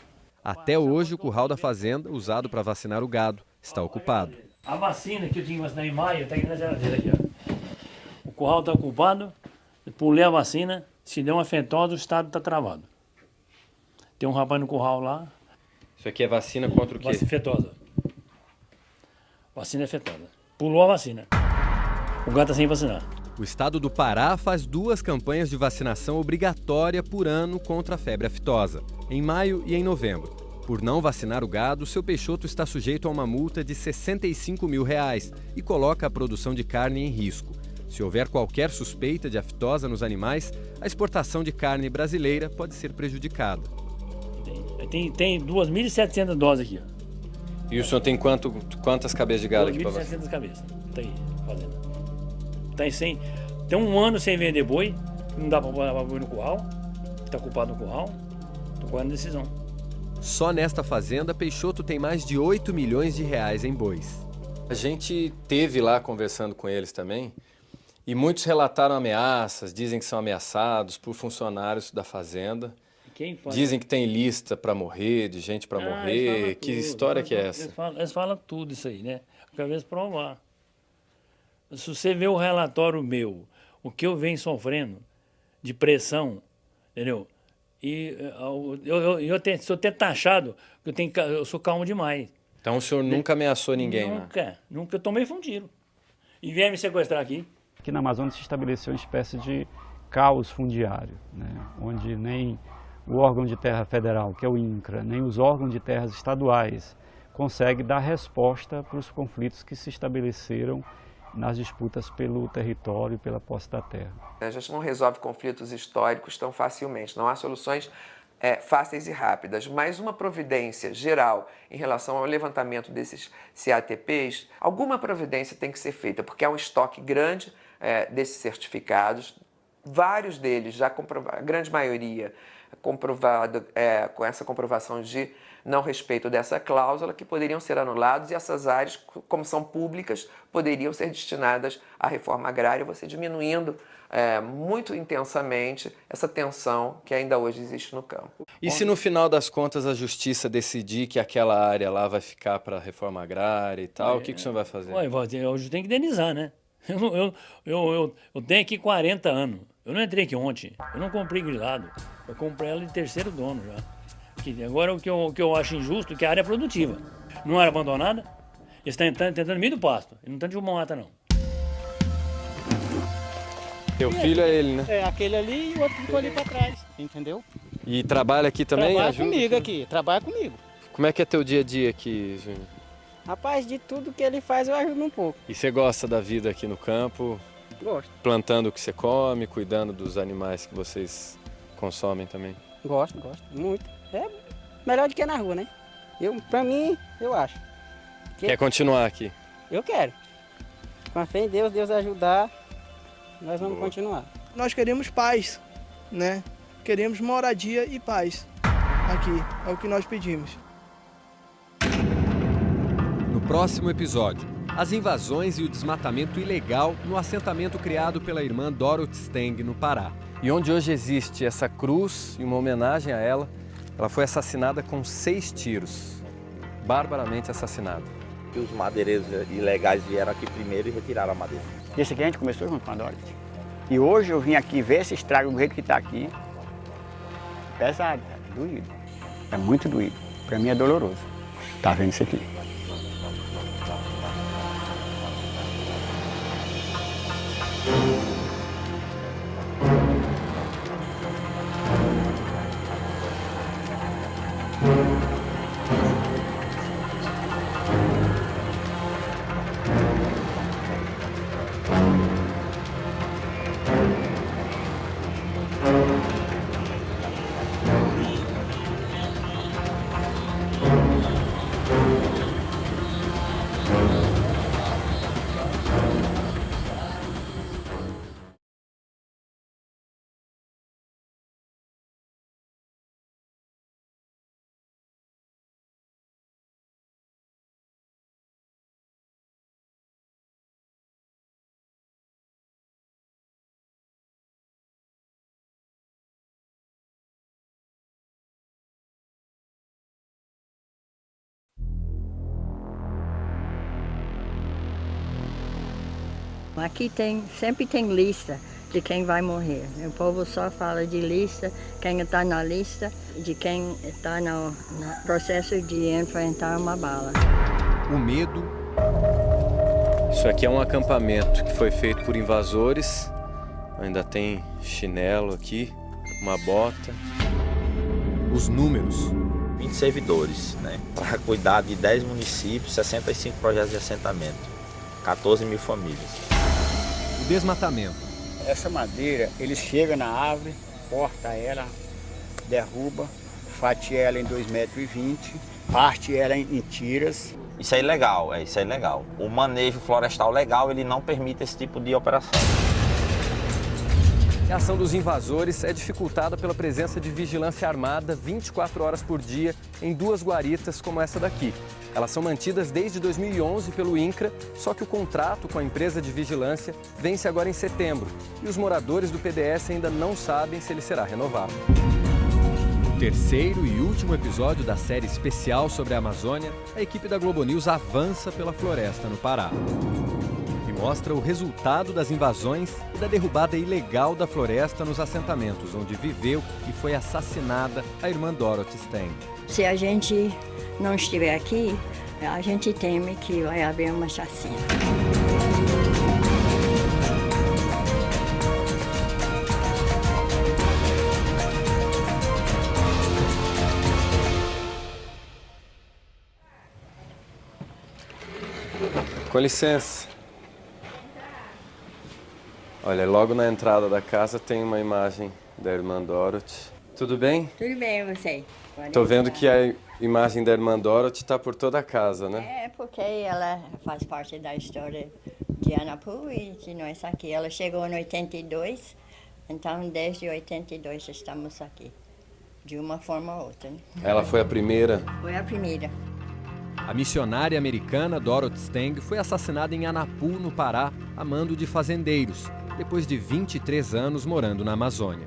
Speaker 1: Até hoje, o curral da fazenda, usado para vacinar o gado, está ocupado.
Speaker 13: A vacina que eu tinha que vacinar em maio, está aqui na geladeira. Aqui, ó. O curral está ocupado, pulei a vacina, se der uma fentosa, o estado está travado. Tem um rapaz no curral lá.
Speaker 2: Isso aqui é vacina contra o quê?
Speaker 13: Vacina fetosa. Vacina é fetosa. Pulou a vacina. O gato está sem vacinar.
Speaker 1: O estado do Pará faz 2 campanhas de vacinação obrigatória por ano contra a febre aftosa, em maio e em novembro. Por não vacinar o gado, seu Peixoto está sujeito a uma multa de R$ 65 mil e coloca a produção de carne em risco. Se houver qualquer suspeita de aftosa nos animais, a exportação de carne brasileira pode ser prejudicada.
Speaker 13: Tem 2.700 doses aqui. Ó.
Speaker 2: E o senhor tem quantas cabeças de gado aqui para vacinar?
Speaker 13: 2.700 cabeças. Tá aí, fazendo. Tem 1 ano sem vender boi, não dá para botar boi no curral, está ocupado no curral, estou correndo decisão.
Speaker 1: Só nesta fazenda, Peixoto tem mais de R$ 8 milhões em bois.
Speaker 2: A gente teve lá conversando com eles também, e muitos relataram ameaças, dizem que são ameaçados por funcionários da fazenda. Dizem que tem lista para morrer, de gente para morrer. Que história que é essa?
Speaker 13: Eles falam tudo isso aí, né? Quero ver provar. Se você vê o relatório meu, o que eu venho sofrendo de pressão, entendeu? E eu sou até taxado, eu sou calmo demais.
Speaker 2: Então o senhor nunca ameaçou ninguém,
Speaker 13: né? Nunca. Eu tomei um tiro. E vieram me sequestrar aqui.
Speaker 21: Aqui na Amazônia se estabeleceu uma espécie de caos fundiário, né? Onde nem o órgão de terra federal, que é o INCRA, nem os órgãos de terras estaduais conseguem dar resposta para os conflitos que se estabeleceram nas disputas pelo território e pela posse da terra.
Speaker 4: A gente não resolve conflitos históricos tão facilmente, não há soluções fáceis e rápidas, mas uma providência geral em relação ao levantamento desses CATPs, alguma providência tem que ser feita, porque há um estoque grande desses certificados, vários deles, já a grande maioria, comprovado com essa comprovação de não respeito dessa cláusula, que poderiam ser anulados, e essas áreas, como são públicas, poderiam ser destinadas à reforma agrária, você diminuindo muito intensamente essa tensão que ainda hoje existe no campo.
Speaker 2: E se no final das contas a justiça decidir que aquela área lá vai ficar para a reforma agrária e tal, o que o senhor vai fazer?
Speaker 13: Hoje tem que indenizar, né? Eu tenho aqui 40 anos, eu não entrei aqui ontem, eu não comprei grilado, eu comprei ela de terceiro dono já. Agora o que eu acho injusto é que a área é produtiva, não era abandonada, eles estão tentando meio do pasto, eles não estão de uma mata não.
Speaker 2: Teu filho é ele, né?
Speaker 8: É, aquele ali e o outro ficou ali para trás, entendeu?
Speaker 2: E trabalha aqui também?
Speaker 8: Trabalha comigo aqui, trabalha comigo.
Speaker 2: Como é que é teu dia a dia aqui, Júnior?
Speaker 10: Rapaz, de tudo que ele faz eu ajudo um pouco.
Speaker 2: E você gosta da vida aqui no campo?
Speaker 10: Gosto.
Speaker 2: Plantando o que você come, cuidando dos animais que vocês consomem também?
Speaker 10: Gosto, muito. É melhor do que na rua, né? Pra mim, eu acho.
Speaker 2: Quer continuar aqui?
Speaker 10: Eu quero. Com a fé em Deus, Deus ajudar, nós vamos continuar.
Speaker 14: Nós queremos paz, né? Queremos moradia e paz aqui, é o que nós pedimos.
Speaker 1: No próximo episódio, as invasões e o desmatamento ilegal no assentamento criado pela irmã Dorothy Steng, no Pará.
Speaker 2: E onde hoje existe essa cruz e uma homenagem a ela, ela foi assassinada com 6 tiros, barbaramente assassinada.
Speaker 9: E os madeireiros ilegais vieram aqui primeiro e retiraram a madeira.
Speaker 11: Esse aqui a gente começou junto com a Dorothy. E hoje eu vim aqui ver esse estrago do jeito que está aqui. Pesado, cara, doído. É muito doído. Para mim é doloroso. Tá vendo isso aqui?
Speaker 23: Aqui sempre tem lista de quem vai morrer. O povo só fala de lista, quem está na lista, de quem está no processo de enfrentar uma bala.
Speaker 1: O medo.
Speaker 2: Isso aqui é um acampamento que foi feito por invasores. Ainda tem chinelo aqui, uma bota.
Speaker 1: Os números.
Speaker 9: 20 servidores, né? Para cuidar de 10 municípios, 65 projetos de assentamento, 14 mil famílias.
Speaker 1: O desmatamento.
Speaker 11: Essa madeira, eles chegam na árvore, corta ela, derruba, fatia ela em 2,20 metros, parte ela em tiras.
Speaker 9: Isso é ilegal, isso é ilegal. O manejo florestal legal, ele não permite esse tipo de operação.
Speaker 2: A ação dos invasores é dificultada pela presença de vigilância armada 24 horas por dia em 2 guaritas como essa daqui. Elas são mantidas desde 2011 pelo INCRA, só que o contrato com a empresa de vigilância vence agora em setembro e os moradores do PDS ainda não sabem se ele será renovado.
Speaker 1: No terceiro e último episódio da série especial sobre a Amazônia, a equipe da Globo News avança pela floresta no Pará. Mostra o resultado das invasões e da derrubada ilegal da floresta nos assentamentos, onde viveu e foi assassinada a irmã Dorothy Steng.
Speaker 23: Se a gente não estiver aqui, a gente teme que vai haver uma chacina.
Speaker 2: Com licença. Olha, logo na entrada da casa tem uma imagem da irmã Dorothy. Tudo bem?
Speaker 23: Tudo bem, você?
Speaker 2: Tô vendo que a imagem da irmã Dorothy está por toda a casa, né?
Speaker 23: É, porque ela faz parte da história de Anapu e de nós aqui. Ela chegou em 82, então desde 82 estamos aqui, de uma forma ou outra. Né?
Speaker 2: Ela foi a primeira?
Speaker 23: Foi a primeira.
Speaker 1: A missionária americana Dorothy Steng foi assassinada em Anapu, no Pará, a mando de fazendeiros, depois de 23 anos morando na Amazônia.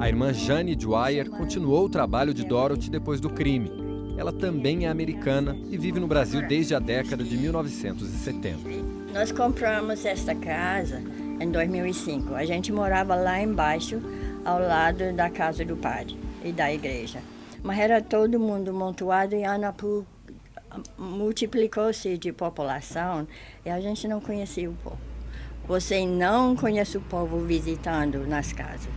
Speaker 1: A irmã Jane Dwyer continuou o trabalho de Dorothy depois do crime. Ela também é americana e vive no Brasil desde a década de 1970.
Speaker 23: Nós compramos esta casa em 2005. A gente morava lá embaixo, ao lado da casa do padre e da igreja. Mas era todo mundo amontoado e Anapu multiplicou-se de população e a gente não conhecia o povo. Você não conhece o povo visitando nas casas.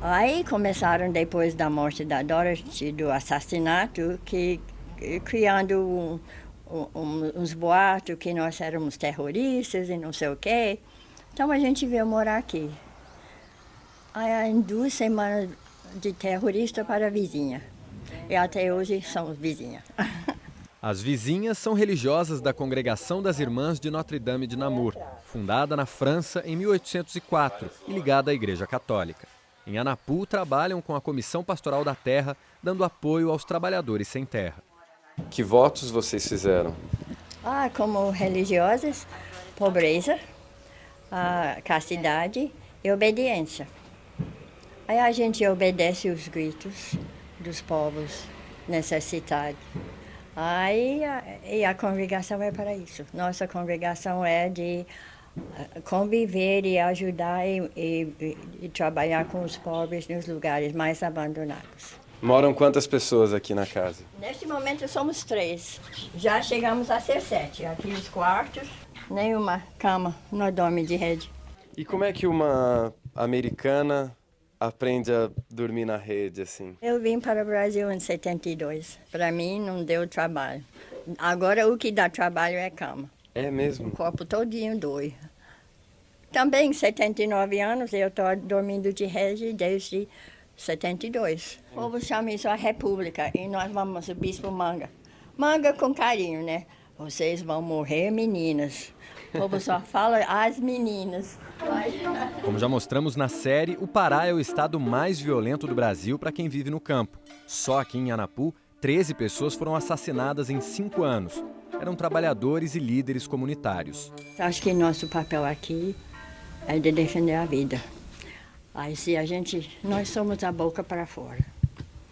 Speaker 23: Aí começaram, depois da morte da Dorothy, do assassinato, criando uns boatos que nós éramos terroristas e não sei o quê. Então a gente veio morar aqui. Aí, em 2 semanas de terrorista para a vizinha. E até hoje somos vizinhas.
Speaker 1: As vizinhas são religiosas da Congregação das Irmãs de Notre-Dame de Namur, fundada na França em 1804 e ligada à Igreja Católica. Em Anapu, trabalham com a Comissão Pastoral da Terra, dando apoio aos trabalhadores sem terra.
Speaker 2: Que votos vocês fizeram?
Speaker 23: Como religiosas, pobreza, castidade e obediência. Aí a gente obedece os gritos dos povos necessitados. E a congregação é para isso. Nossa congregação é de conviver e ajudar e trabalhar com os pobres nos lugares mais abandonados.
Speaker 2: Moram quantas pessoas aqui na casa?
Speaker 23: Neste momento somos 3. Já chegamos a ser 7. Aqui os quartos, nenhuma cama, não dorme de rede.
Speaker 2: E como é que uma americana aprende a dormir na rede, assim?
Speaker 23: Eu vim para o Brasil em 72. Para mim não deu trabalho. Agora o que dá trabalho é cama.
Speaker 2: É mesmo?
Speaker 23: O corpo todinho dói. Também, 79 anos, eu estou dormindo de rede desde 72. O povo chama isso a República e nós vamos o Bispo Manga. Manga com carinho, né? Vocês vão morrer, meninas. O povo só fala as meninas.
Speaker 1: Como já mostramos na série, o Pará é o estado mais violento do Brasil para quem vive no campo. Só aqui em Anapu, 13 pessoas foram assassinadas em 5 anos. Eram trabalhadores e líderes comunitários.
Speaker 23: Acho que nosso papel aqui é de defender a vida. Aí se nós somos a boca para fora.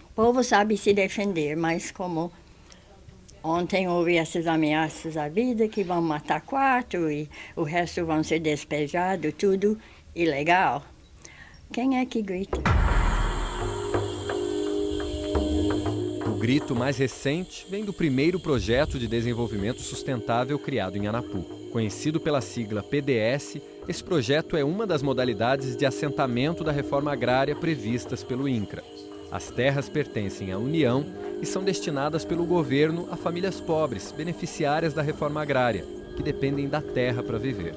Speaker 23: O povo sabe se defender, mas como ontem houve essas ameaças à vida que vão matar 4 e o resto vão ser despejados, tudo ilegal. Quem é que grita?
Speaker 1: O grito mais recente vem do primeiro projeto de desenvolvimento sustentável criado em Anapu. Conhecido pela sigla PDS, esse projeto é uma das modalidades de assentamento da reforma agrária previstas pelo INCRA. As terras pertencem à União e são destinadas pelo governo a famílias pobres, beneficiárias da reforma agrária, que dependem da terra para viver.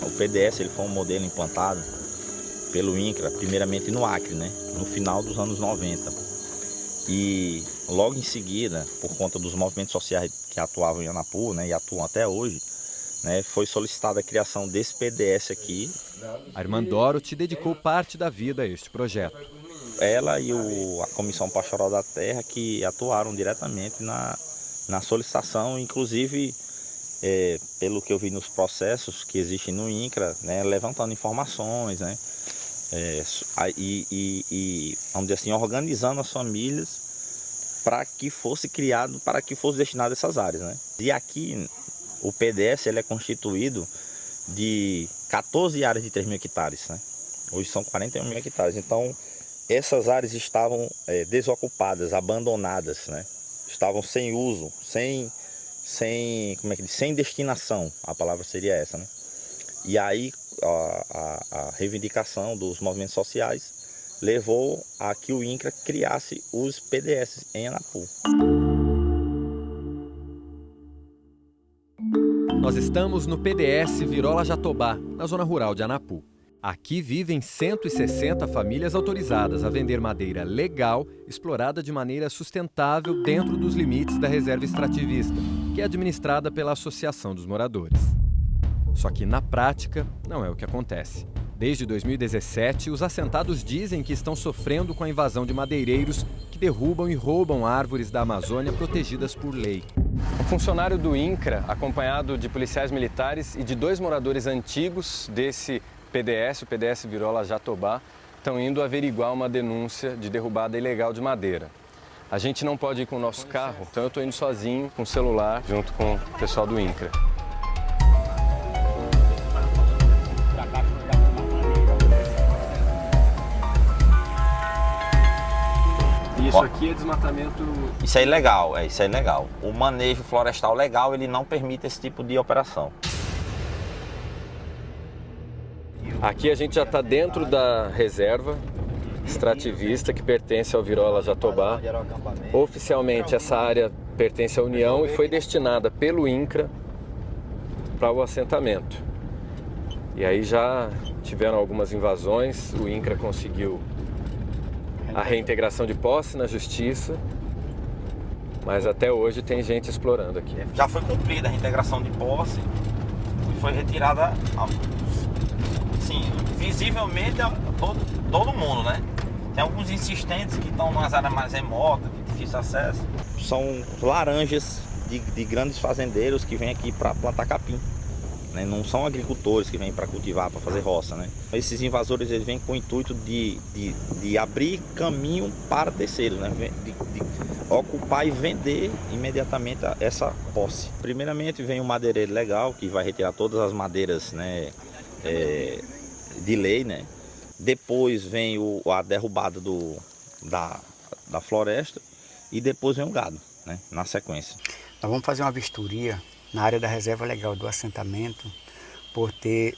Speaker 9: O PDS ele foi um modelo implantado pelo INCRA, primeiramente no Acre, no final dos anos 90. E logo em seguida, por conta dos movimentos sociais que atuavam em Anapu, e atuam até hoje, foi solicitada a criação desse PDS aqui.
Speaker 1: A irmã Dorothy dedicou parte da vida a este projeto.
Speaker 9: Ela e a Comissão Pastoral da Terra que atuaram diretamente na solicitação, inclusive, pelo que eu vi nos processos que existem no INCRA, levantando informações, e vamos dizer assim, organizando as famílias para que fosse criado, para que fosse destinado a essas áreas. E aqui o PDS ele é constituído de 14 áreas de 3 mil hectares. Hoje são 41 mil hectares. Então, essas áreas estavam desocupadas, abandonadas, estavam sem uso, sem destinação, a palavra seria essa. E aí a reivindicação dos movimentos sociais levou a que o INCRA criasse os PDS em Anapu.
Speaker 1: Nós estamos no PDS Virola Jatobá, na zona rural de Anapu. Aqui vivem 160 famílias autorizadas a vender madeira legal, explorada de maneira sustentável dentro dos limites da reserva extrativista, que é administrada pela Associação dos Moradores. Só que, na prática, não é o que acontece. Desde 2017, os assentados dizem que estão sofrendo com a invasão de madeireiros que derrubam e roubam árvores da Amazônia protegidas por lei.
Speaker 2: Um funcionário do INCRA, acompanhado de policiais militares e de 2 moradores antigos desse PDS, o PDS Virola Jatobá, estão indo averiguar uma denúncia de derrubada ilegal de madeira. A gente não pode ir com o nosso carro, então eu estou indo sozinho, com o celular, junto com o pessoal do INCRA. Isso aqui é desmatamento...
Speaker 9: Isso é ilegal, isso é ilegal. O manejo florestal legal, ele não permite esse tipo de operação.
Speaker 2: Aqui a gente já está dentro da reserva extrativista que pertence ao Virola Jatobá. Oficialmente essa área pertence à União e foi destinada pelo INCRA para o assentamento. E aí já tiveram algumas invasões, o INCRA conseguiu a reintegração de posse na justiça, mas até hoje tem gente explorando aqui.
Speaker 9: Já foi cumprida a reintegração de posse e foi retirada, assim, visivelmente a todo mundo, né? Tem alguns insistentes que estão nas áreas mais remotas, de difícil acesso. São laranjas de grandes fazendeiros que vêm aqui para plantar capim. Né? Não são agricultores que vêm para cultivar, para fazer roça. Né? Esses invasores eles vêm com o intuito de abrir caminho para terceiros, né? de ocupar e vender imediatamente essa posse. Primeiramente vem um madeireiro legal que vai retirar todas as madeiras, né, de lei, né? Depois vem a derrubada da floresta e depois vem o gado, né, na sequência.
Speaker 11: Nós vamos fazer uma vistoria na área da reserva legal do assentamento por ter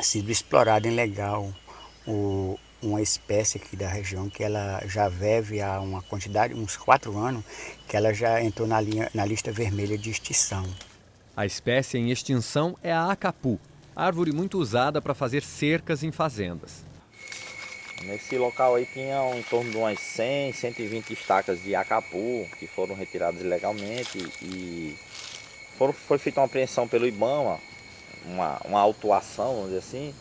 Speaker 11: sido explorada ilegal uma espécie aqui da região que ela já vive há uma quantidade, uns 4 anos, que ela já entrou na lista vermelha de extinção.
Speaker 1: A espécie em extinção é a acapu, árvore muito usada para fazer cercas em fazendas.
Speaker 9: Nesse local aí tinha em torno de umas 100, 120 estacas de acapu que foram retiradas ilegalmente e foi feita uma apreensão pelo IBAMA, uma autuação, vamos dizer assim,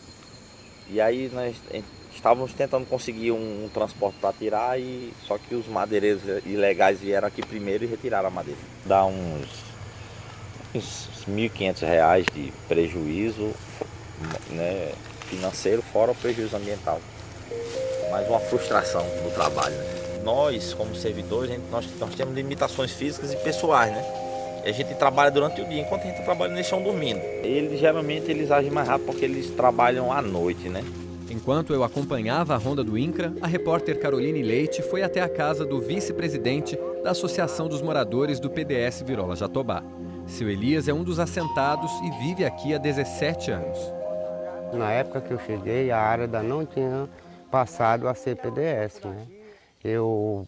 Speaker 9: e aí nós estávamos tentando conseguir um transporte para tirar, só que os madeireiros ilegais vieram aqui primeiro e retiraram a madeira. Dá uns R$1.500 de prejuízo, né, financeiro, fora o prejuízo ambiental. Mais uma frustração do trabalho. Né? Nós, como servidores, nós temos limitações físicas e pessoais, né? E a gente trabalha durante o dia, enquanto a gente trabalha, eles estão dormindo. Geralmente eles agem mais rápido porque eles trabalham à noite, né?
Speaker 1: Enquanto eu acompanhava a ronda do INCRA, a repórter Caroline Leite foi até a casa do vice-presidente da Associação dos Moradores do PDS Virola Jatobá. Seu Elias é um dos assentados e vive aqui há 17 anos.
Speaker 3: Na época que eu cheguei, a área ainda não tinha passado a ser PDS, né? Eu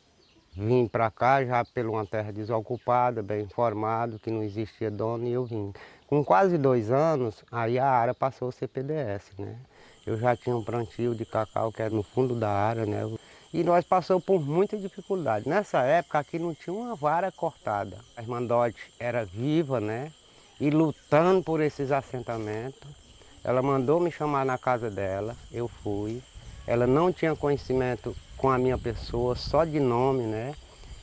Speaker 3: vim para cá já por uma terra desocupada, bem informado, que não existia dono, e eu vim. Com quase 2 anos, aí a área passou a ser PDS, né? Eu já tinha um plantio de cacau que era no fundo da área, né? E nós passamos por muita dificuldade. Nessa época aqui não tinha uma vara cortada. A Irmandote era viva, né? E lutando por esses assentamentos. Ela mandou me chamar na casa dela, eu fui. Ela não tinha conhecimento com a minha pessoa, só de nome, né?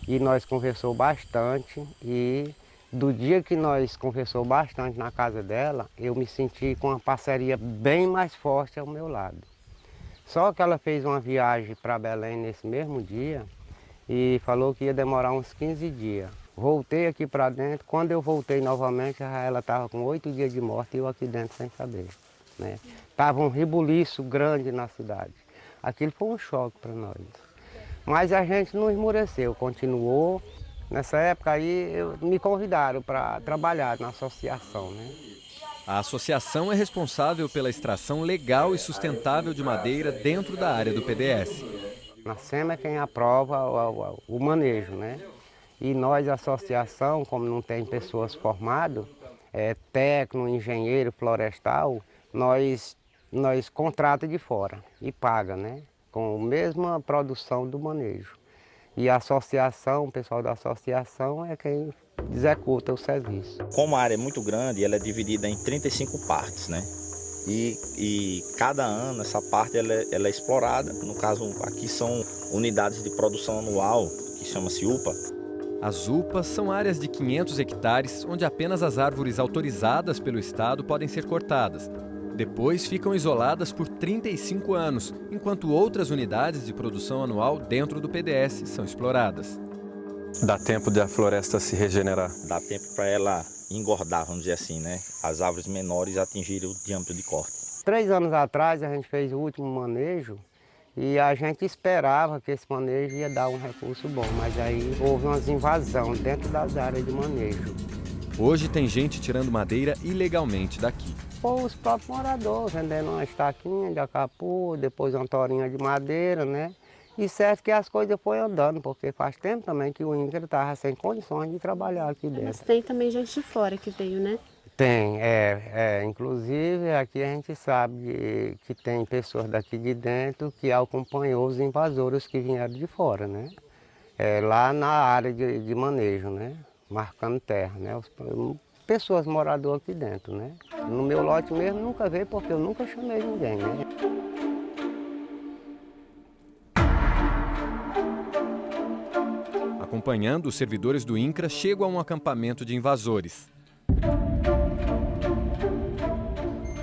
Speaker 3: E nós conversamos bastante e do dia que nós conversamos bastante na casa dela, eu me senti com uma parceria bem mais forte ao meu lado. Só que ela fez uma viagem para Belém nesse mesmo dia e falou que ia demorar uns 15 dias. Voltei aqui para dentro, quando eu voltei novamente, ela estava com 8 dias de morte e eu aqui dentro sem saber, né? Estava um rebuliço grande na cidade. Aquilo foi um choque para nós. Mas a gente não esmoreceu, continuou. Nessa época aí me convidaram para trabalhar na associação, né?
Speaker 1: A associação é responsável pela extração legal e sustentável de madeira dentro da área do PDS.
Speaker 3: A SEMA é quem aprova o manejo, né? E nós, a associação, como não tem pessoas formadas, técnico, engenheiro, florestal, nós contrata de fora e paga, né? Com a mesma produção do manejo. E a associação, o pessoal da associação é quem executa o serviço.
Speaker 9: Como a área é muito grande, ela é dividida em 35 partes, né? E cada ano essa parte ela é explorada. No caso, aqui são unidades de produção anual, que chama-se UPA.
Speaker 1: As UPAs são áreas de 500 hectares, onde apenas as árvores autorizadas pelo Estado podem ser cortadas. Depois ficam isoladas por 35 anos, enquanto outras unidades de produção anual dentro do PDS são exploradas.
Speaker 2: Dá tempo da floresta se regenerar?
Speaker 9: Dá tempo para ela engordar, vamos dizer assim, né? As árvores menores atingirem o diâmetro de corte.
Speaker 3: 3 anos atrás a gente fez o último manejo e a gente esperava que esse manejo ia dar um recurso bom, mas aí houve umas invasões dentro das áreas de manejo.
Speaker 1: Hoje tem gente tirando madeira ilegalmente daqui.
Speaker 3: Os próprios moradores vendendo uma estaquinha de acapu, depois uma torinha de madeira, né? E certo que as coisas foram andando, porque faz tempo também que o INCRA estava sem condições de trabalhar aqui dentro.
Speaker 5: Mas tem também gente de fora que veio, né?
Speaker 3: Tem, inclusive aqui a gente sabe que tem pessoas daqui de dentro que acompanhou os invasores que vieram de fora, né? Lá na área de manejo, né? Marcando terra, né? Pessoas moradoras aqui dentro, né? No meu lote mesmo nunca veio porque eu nunca chamei ninguém, né?
Speaker 1: Acompanhando, os servidores do INCRA chegam a um acampamento de invasores.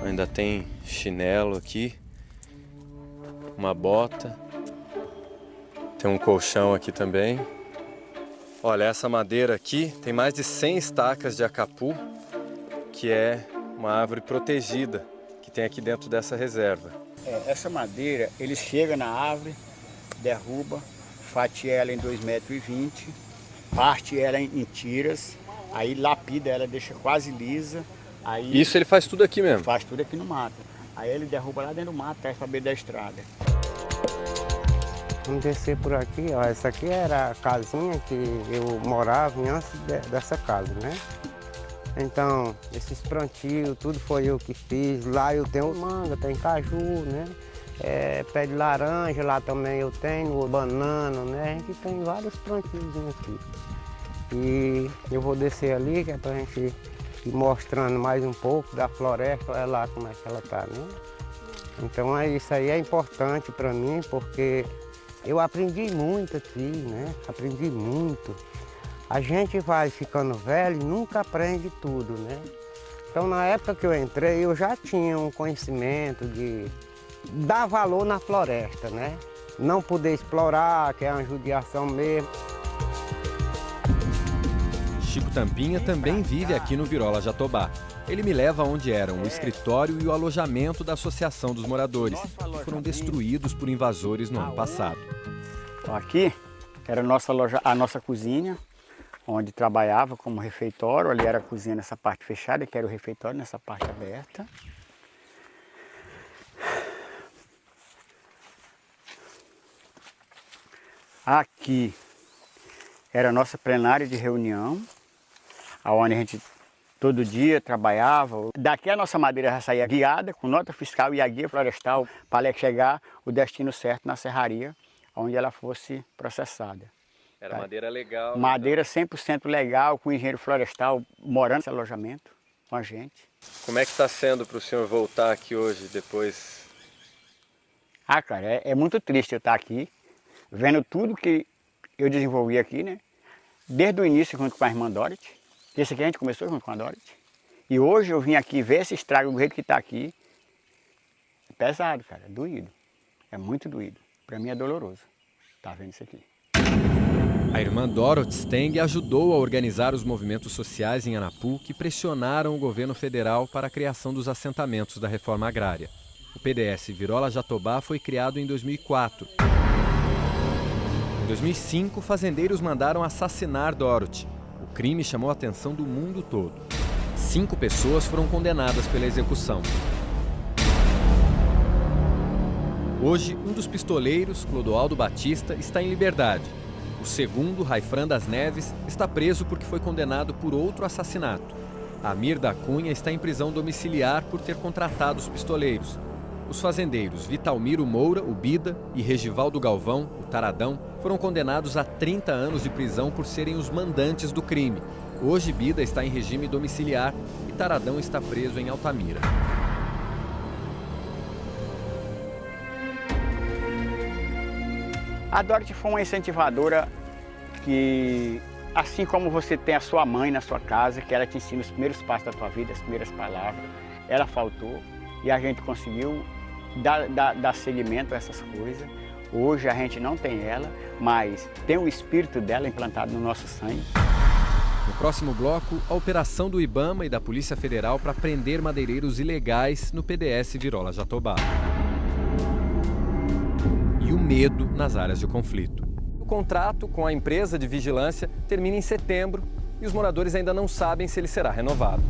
Speaker 2: Ainda tem chinelo aqui, uma bota, tem um colchão aqui também. Olha, essa madeira aqui tem mais de 100 estacas de acapu, que é uma árvore protegida que tem aqui dentro dessa reserva.
Speaker 11: Essa madeira, eles chegam na árvore, derruba, fatia ela em 2,20 metros, parte ela em tiras, aí lapida ela, deixa quase lisa. Aí
Speaker 2: isso ele faz tudo aqui mesmo?
Speaker 11: Faz tudo aqui no mato. Aí ele derruba lá dentro do mato, traz para beira da estrada.
Speaker 3: Vamos descer por aqui, ó. Essa aqui era a casinha que eu morava antes dessa casa, né? Então, esses plantios, tudo foi eu que fiz. Lá eu tenho manga, tem caju, né? Pé de laranja, lá também eu tenho, banana, né? A gente tem vários plantios aqui. E eu vou descer ali, que é pra gente ir mostrando mais um pouco da floresta, olha lá como é que ela tá, né? Então isso aí é importante para mim, porque eu aprendi muito aqui, né? Aprendi muito. A gente vai ficando velho e nunca aprende tudo, né? Então na época que eu entrei, eu já tinha um conhecimento de dar valor na floresta, né? Não poder explorar, que é uma judiação mesmo.
Speaker 1: Chico Tampinha também vive aqui no Virola Jatobá. Ele me leva onde eram o escritório e o alojamento da Associação dos Moradores, que foram destruídos por invasores no ano passado.
Speaker 11: Então, aqui era a nossa cozinha, onde trabalhava como refeitório. Ali era a cozinha nessa parte fechada, que era o refeitório nessa parte aberta. Aqui era a nossa plenária de reunião, onde a gente todo dia trabalhava. Daqui a nossa madeira já saía guiada, com nota fiscal e a guia florestal, para chegar o destino certo na serraria, onde ela fosse processada.
Speaker 2: Era madeira legal.
Speaker 11: Madeira 100% legal, com engenheiro florestal morando nesse alojamento com a gente.
Speaker 2: Como é que está sendo para o senhor voltar aqui hoje, depois?
Speaker 11: Ah, cara, é muito triste eu estar aqui, vendo tudo que eu desenvolvi aqui, né? Desde o início junto com a irmã Dorothy. Esse aqui a gente começou junto com a Dorothy. E hoje eu vim aqui ver esse estrago do jeito que está aqui. É pesado, cara, é doído. É muito doído. Para mim é doloroso. Tá vendo isso aqui?
Speaker 1: A irmã Dorothy Steng ajudou a organizar os movimentos sociais em Anapu que pressionaram o governo federal para a criação dos assentamentos da reforma agrária. O PDS Virola Jatobá foi criado em 2004. Em 2005, fazendeiros mandaram assassinar Dorothy. O crime chamou a atenção do mundo todo. 5 pessoas foram condenadas pela execução. Hoje, um dos pistoleiros, Clodoaldo Batista, está em liberdade. O segundo, Raifran das Neves, está preso porque foi condenado por outro assassinato. Amir da Cunha está em prisão domiciliar por ter contratado os pistoleiros. Os fazendeiros Vitalmiro Moura, o Bida, e Regivaldo Galvão, o Taradão, foram condenados a 30 anos de prisão por serem os mandantes do crime. Hoje, Bida está em regime domiciliar e Taradão está preso em Altamira.
Speaker 11: A Dorothy foi uma incentivadora que, assim como você tem a sua mãe na sua casa, que ela te ensina os primeiros passos da tua vida, as primeiras palavras, ela faltou e a gente conseguiu dar seguimento a essas coisas. Hoje a gente não tem ela, mas tem o espírito dela implantado no nosso sangue.
Speaker 1: No próximo bloco, a operação do IBAMA e da Polícia Federal para prender madeireiros ilegais no PDS Virola Jatobá. E o medo nas áreas de conflito. O contrato com a empresa de vigilância termina em setembro e os moradores ainda não sabem se ele será renovado.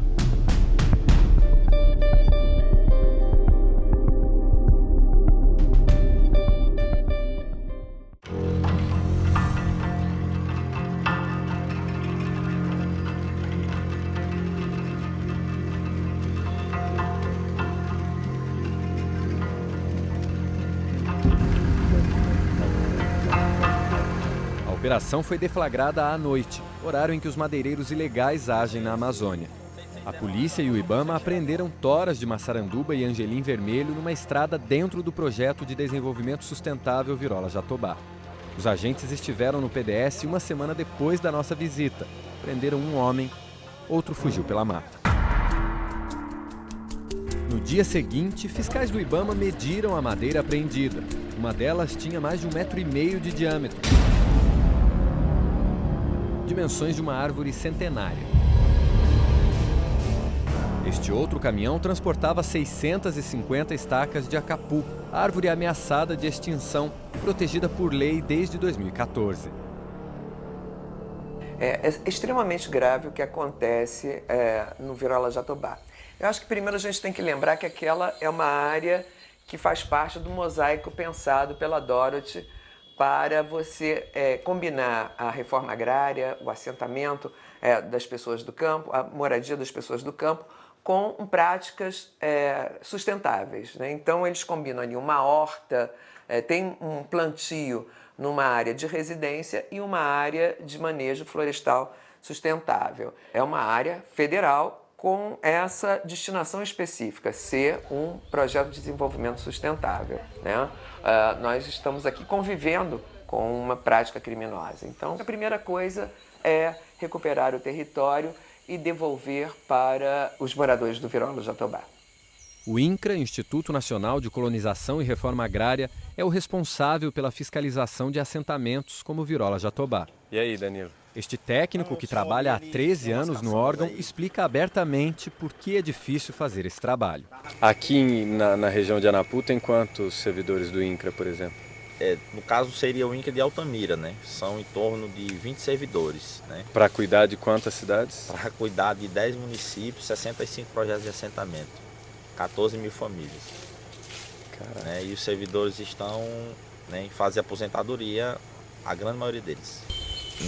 Speaker 1: operação foi deflagrada à noite, horário em que os madeireiros ilegais agem na Amazônia. A polícia e o IBAMA apreenderam toras de maçaranduba e angelim vermelho numa estrada dentro do projeto de desenvolvimento sustentável Virola Jatobá. Os agentes estiveram no PDS uma semana depois da nossa visita. Prenderam um homem, outro fugiu pela mata. No dia seguinte, fiscais do IBAMA mediram a madeira apreendida. Uma delas tinha mais de 1,5 metro de diâmetro. Dimensões de uma árvore centenária. Este outro caminhão transportava 650 estacas de acapu, árvore ameaçada de extinção e protegida por lei desde 2014.
Speaker 4: É extremamente grave o que acontece no Virola Jatobá. Eu acho que primeiro a gente tem que lembrar que aquela é uma área que faz parte do mosaico pensado pela Dorothy para você combinar a reforma agrária, o assentamento das pessoas do campo, a moradia das pessoas do campo, com práticas sustentáveis, né? Então eles combinam ali uma horta, tem um plantio numa área de residência e uma área de manejo florestal sustentável. É uma área federal com essa destinação específica, ser um projeto de desenvolvimento sustentável, né? Nós estamos aqui convivendo com uma prática criminosa. Então, a primeira coisa é recuperar o território e devolver para os moradores do Virola Jatobá.
Speaker 1: O INCRA, Instituto Nacional de Colonização e Reforma Agrária, é o responsável pela fiscalização de assentamentos como o Virola Jatobá.
Speaker 2: E aí, Danilo?
Speaker 1: Este técnico, que trabalha há 13 anos no órgão, explica abertamente por que é difícil fazer esse trabalho.
Speaker 2: Aqui na região de Anapu tem quantos servidores do INCRA, por exemplo?
Speaker 9: No caso seria o INCRA de Altamira, né? São em torno de 20 servidores, né?
Speaker 2: Para cuidar de quantas cidades?
Speaker 9: Para cuidar de 10 municípios, 65 projetos de assentamento, 14 mil famílias. Né? E os servidores estão, né, em fase de aposentadoria, a grande maioria deles.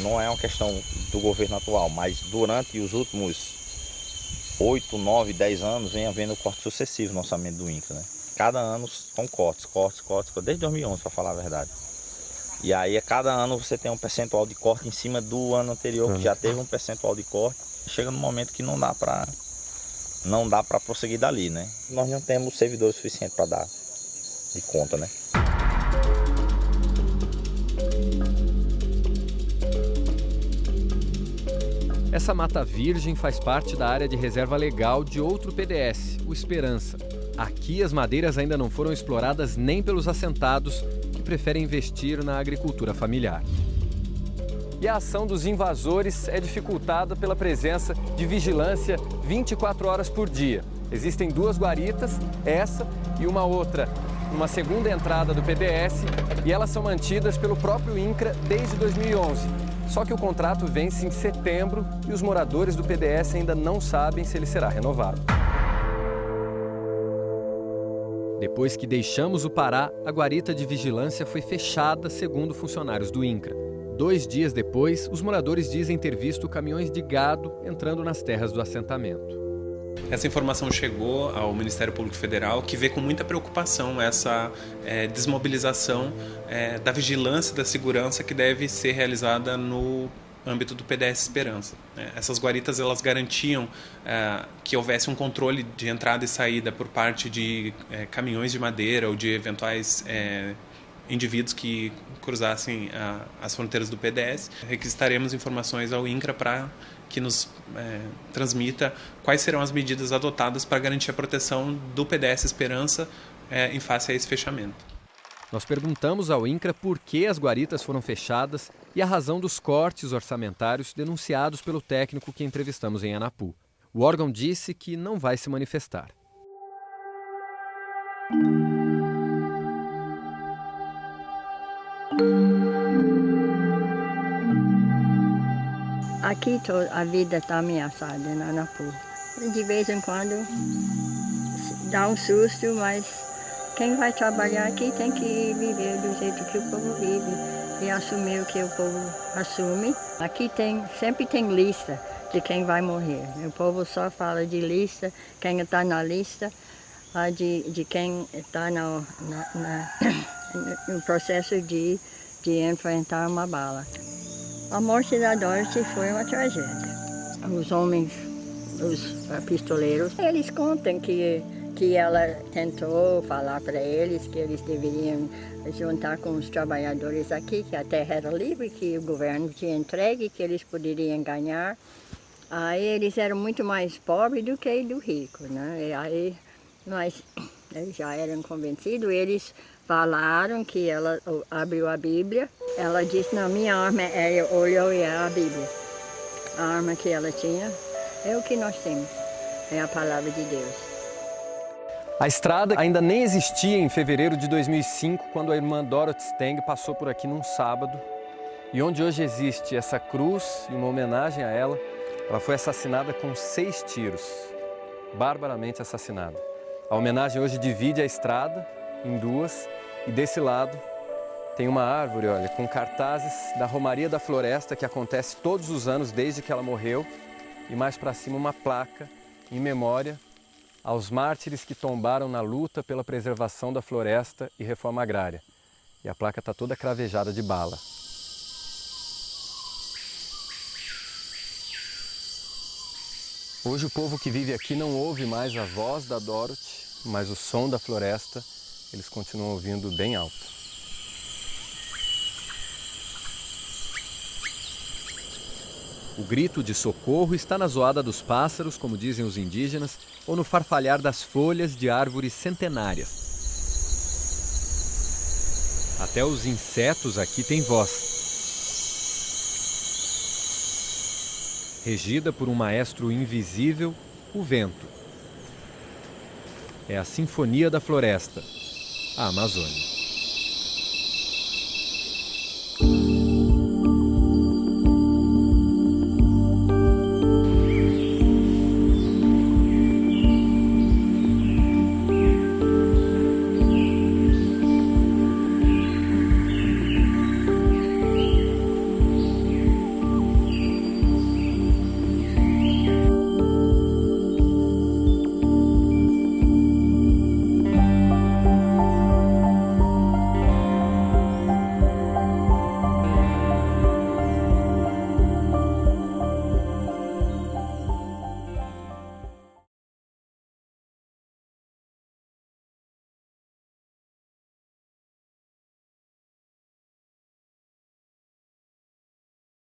Speaker 9: Não é uma questão do governo atual, mas durante os últimos 8, 9, 10 anos vem havendo corte sucessivo no orçamento do INCRA, né? Cada ano com cortes, desde 2011, para falar a verdade. E aí, a cada ano você tem um percentual de corte em cima do ano anterior, que já teve um percentual de corte. Chega num momento que não dá para prosseguir dali, né? Nós não temos servidores suficientes para dar de conta, né?
Speaker 1: Essa mata virgem faz parte da área de reserva legal de outro PDS, o Esperança. Aqui as madeiras ainda não foram exploradas nem pelos assentados, que preferem investir na agricultura familiar. E a ação dos invasores é dificultada pela presença de vigilância 24 horas por dia. Existem 2 guaritas, essa e uma outra, uma segunda entrada do PDS, e elas são mantidas pelo próprio INCRA desde 2011. Só que o contrato vence em setembro e os moradores do PDS ainda não sabem se ele será renovado. Depois que deixamos o Pará, a guarita de vigilância foi fechada, segundo funcionários do INCRA. 2 dias depois, os moradores dizem ter visto caminhões de gado entrando nas terras do assentamento.
Speaker 22: Essa informação chegou ao Ministério Público Federal, que vê com muita preocupação essa desmobilização da vigilância da segurança que deve ser realizada no âmbito do PDS Esperança. Essas guaritas elas garantiam que houvesse um controle de entrada e saída por parte de caminhões de madeira ou de eventuais indivíduos que cruzassem as fronteiras do PDS. Requisitaremos informações ao INCRA para que nos transmita quais serão as medidas adotadas para garantir a proteção do PDS Esperança em face a esse fechamento.
Speaker 1: Nós perguntamos ao INCRA por que as guaritas foram fechadas e a razão dos cortes orçamentários denunciados pelo técnico que entrevistamos em Anapu. O órgão disse que não vai se manifestar.
Speaker 23: Aqui a vida está ameaçada na Anapu. De vez em quando dá um susto, mas quem vai trabalhar aqui tem que viver do jeito que o povo vive e assumir o que o povo assume. Aqui sempre tem lista de quem vai morrer. O povo só fala de lista, quem está na lista, de quem está no processo de enfrentar uma bala. A morte da Dorothy foi uma tragédia. Os homens, os pistoleiros, eles contam que ela tentou falar para eles que eles deveriam juntar com os trabalhadores aqui, que a terra era livre, que o governo tinha entregue, que eles poderiam ganhar. Aí eles eram muito mais pobres do que do rico, né? E aí eles já eram convencidos, eles falaram que ela abriu a Bíblia. Ela disse, não, minha arma olhou e é a Bíblia. A arma que ela tinha é o que nós temos, é a palavra de Deus.
Speaker 1: A estrada ainda nem existia em fevereiro de 2005, quando a irmã Dorothy Stang passou por aqui num sábado. E onde hoje existe essa cruz e uma homenagem a ela, ela foi assassinada com 6 tiros, barbaramente assassinada. A homenagem hoje divide a estrada em 2 e desse lado tem uma árvore, olha, com cartazes da Romaria da Floresta, que acontece todos os anos desde que ela morreu, e mais para cima uma placa em memória aos mártires que tombaram na luta pela preservação da floresta e reforma agrária. E a placa está toda cravejada de bala. Hoje o povo que vive aqui não ouve mais a voz da Dorothy, mas o som da floresta eles continuam ouvindo bem alto. O grito de socorro está na zoada dos pássaros, como dizem os indígenas, ou no farfalhar das folhas de árvores centenárias. Até os insetos aqui têm voz. Regida por um maestro invisível, o vento. É a sinfonia da floresta, a Amazônia.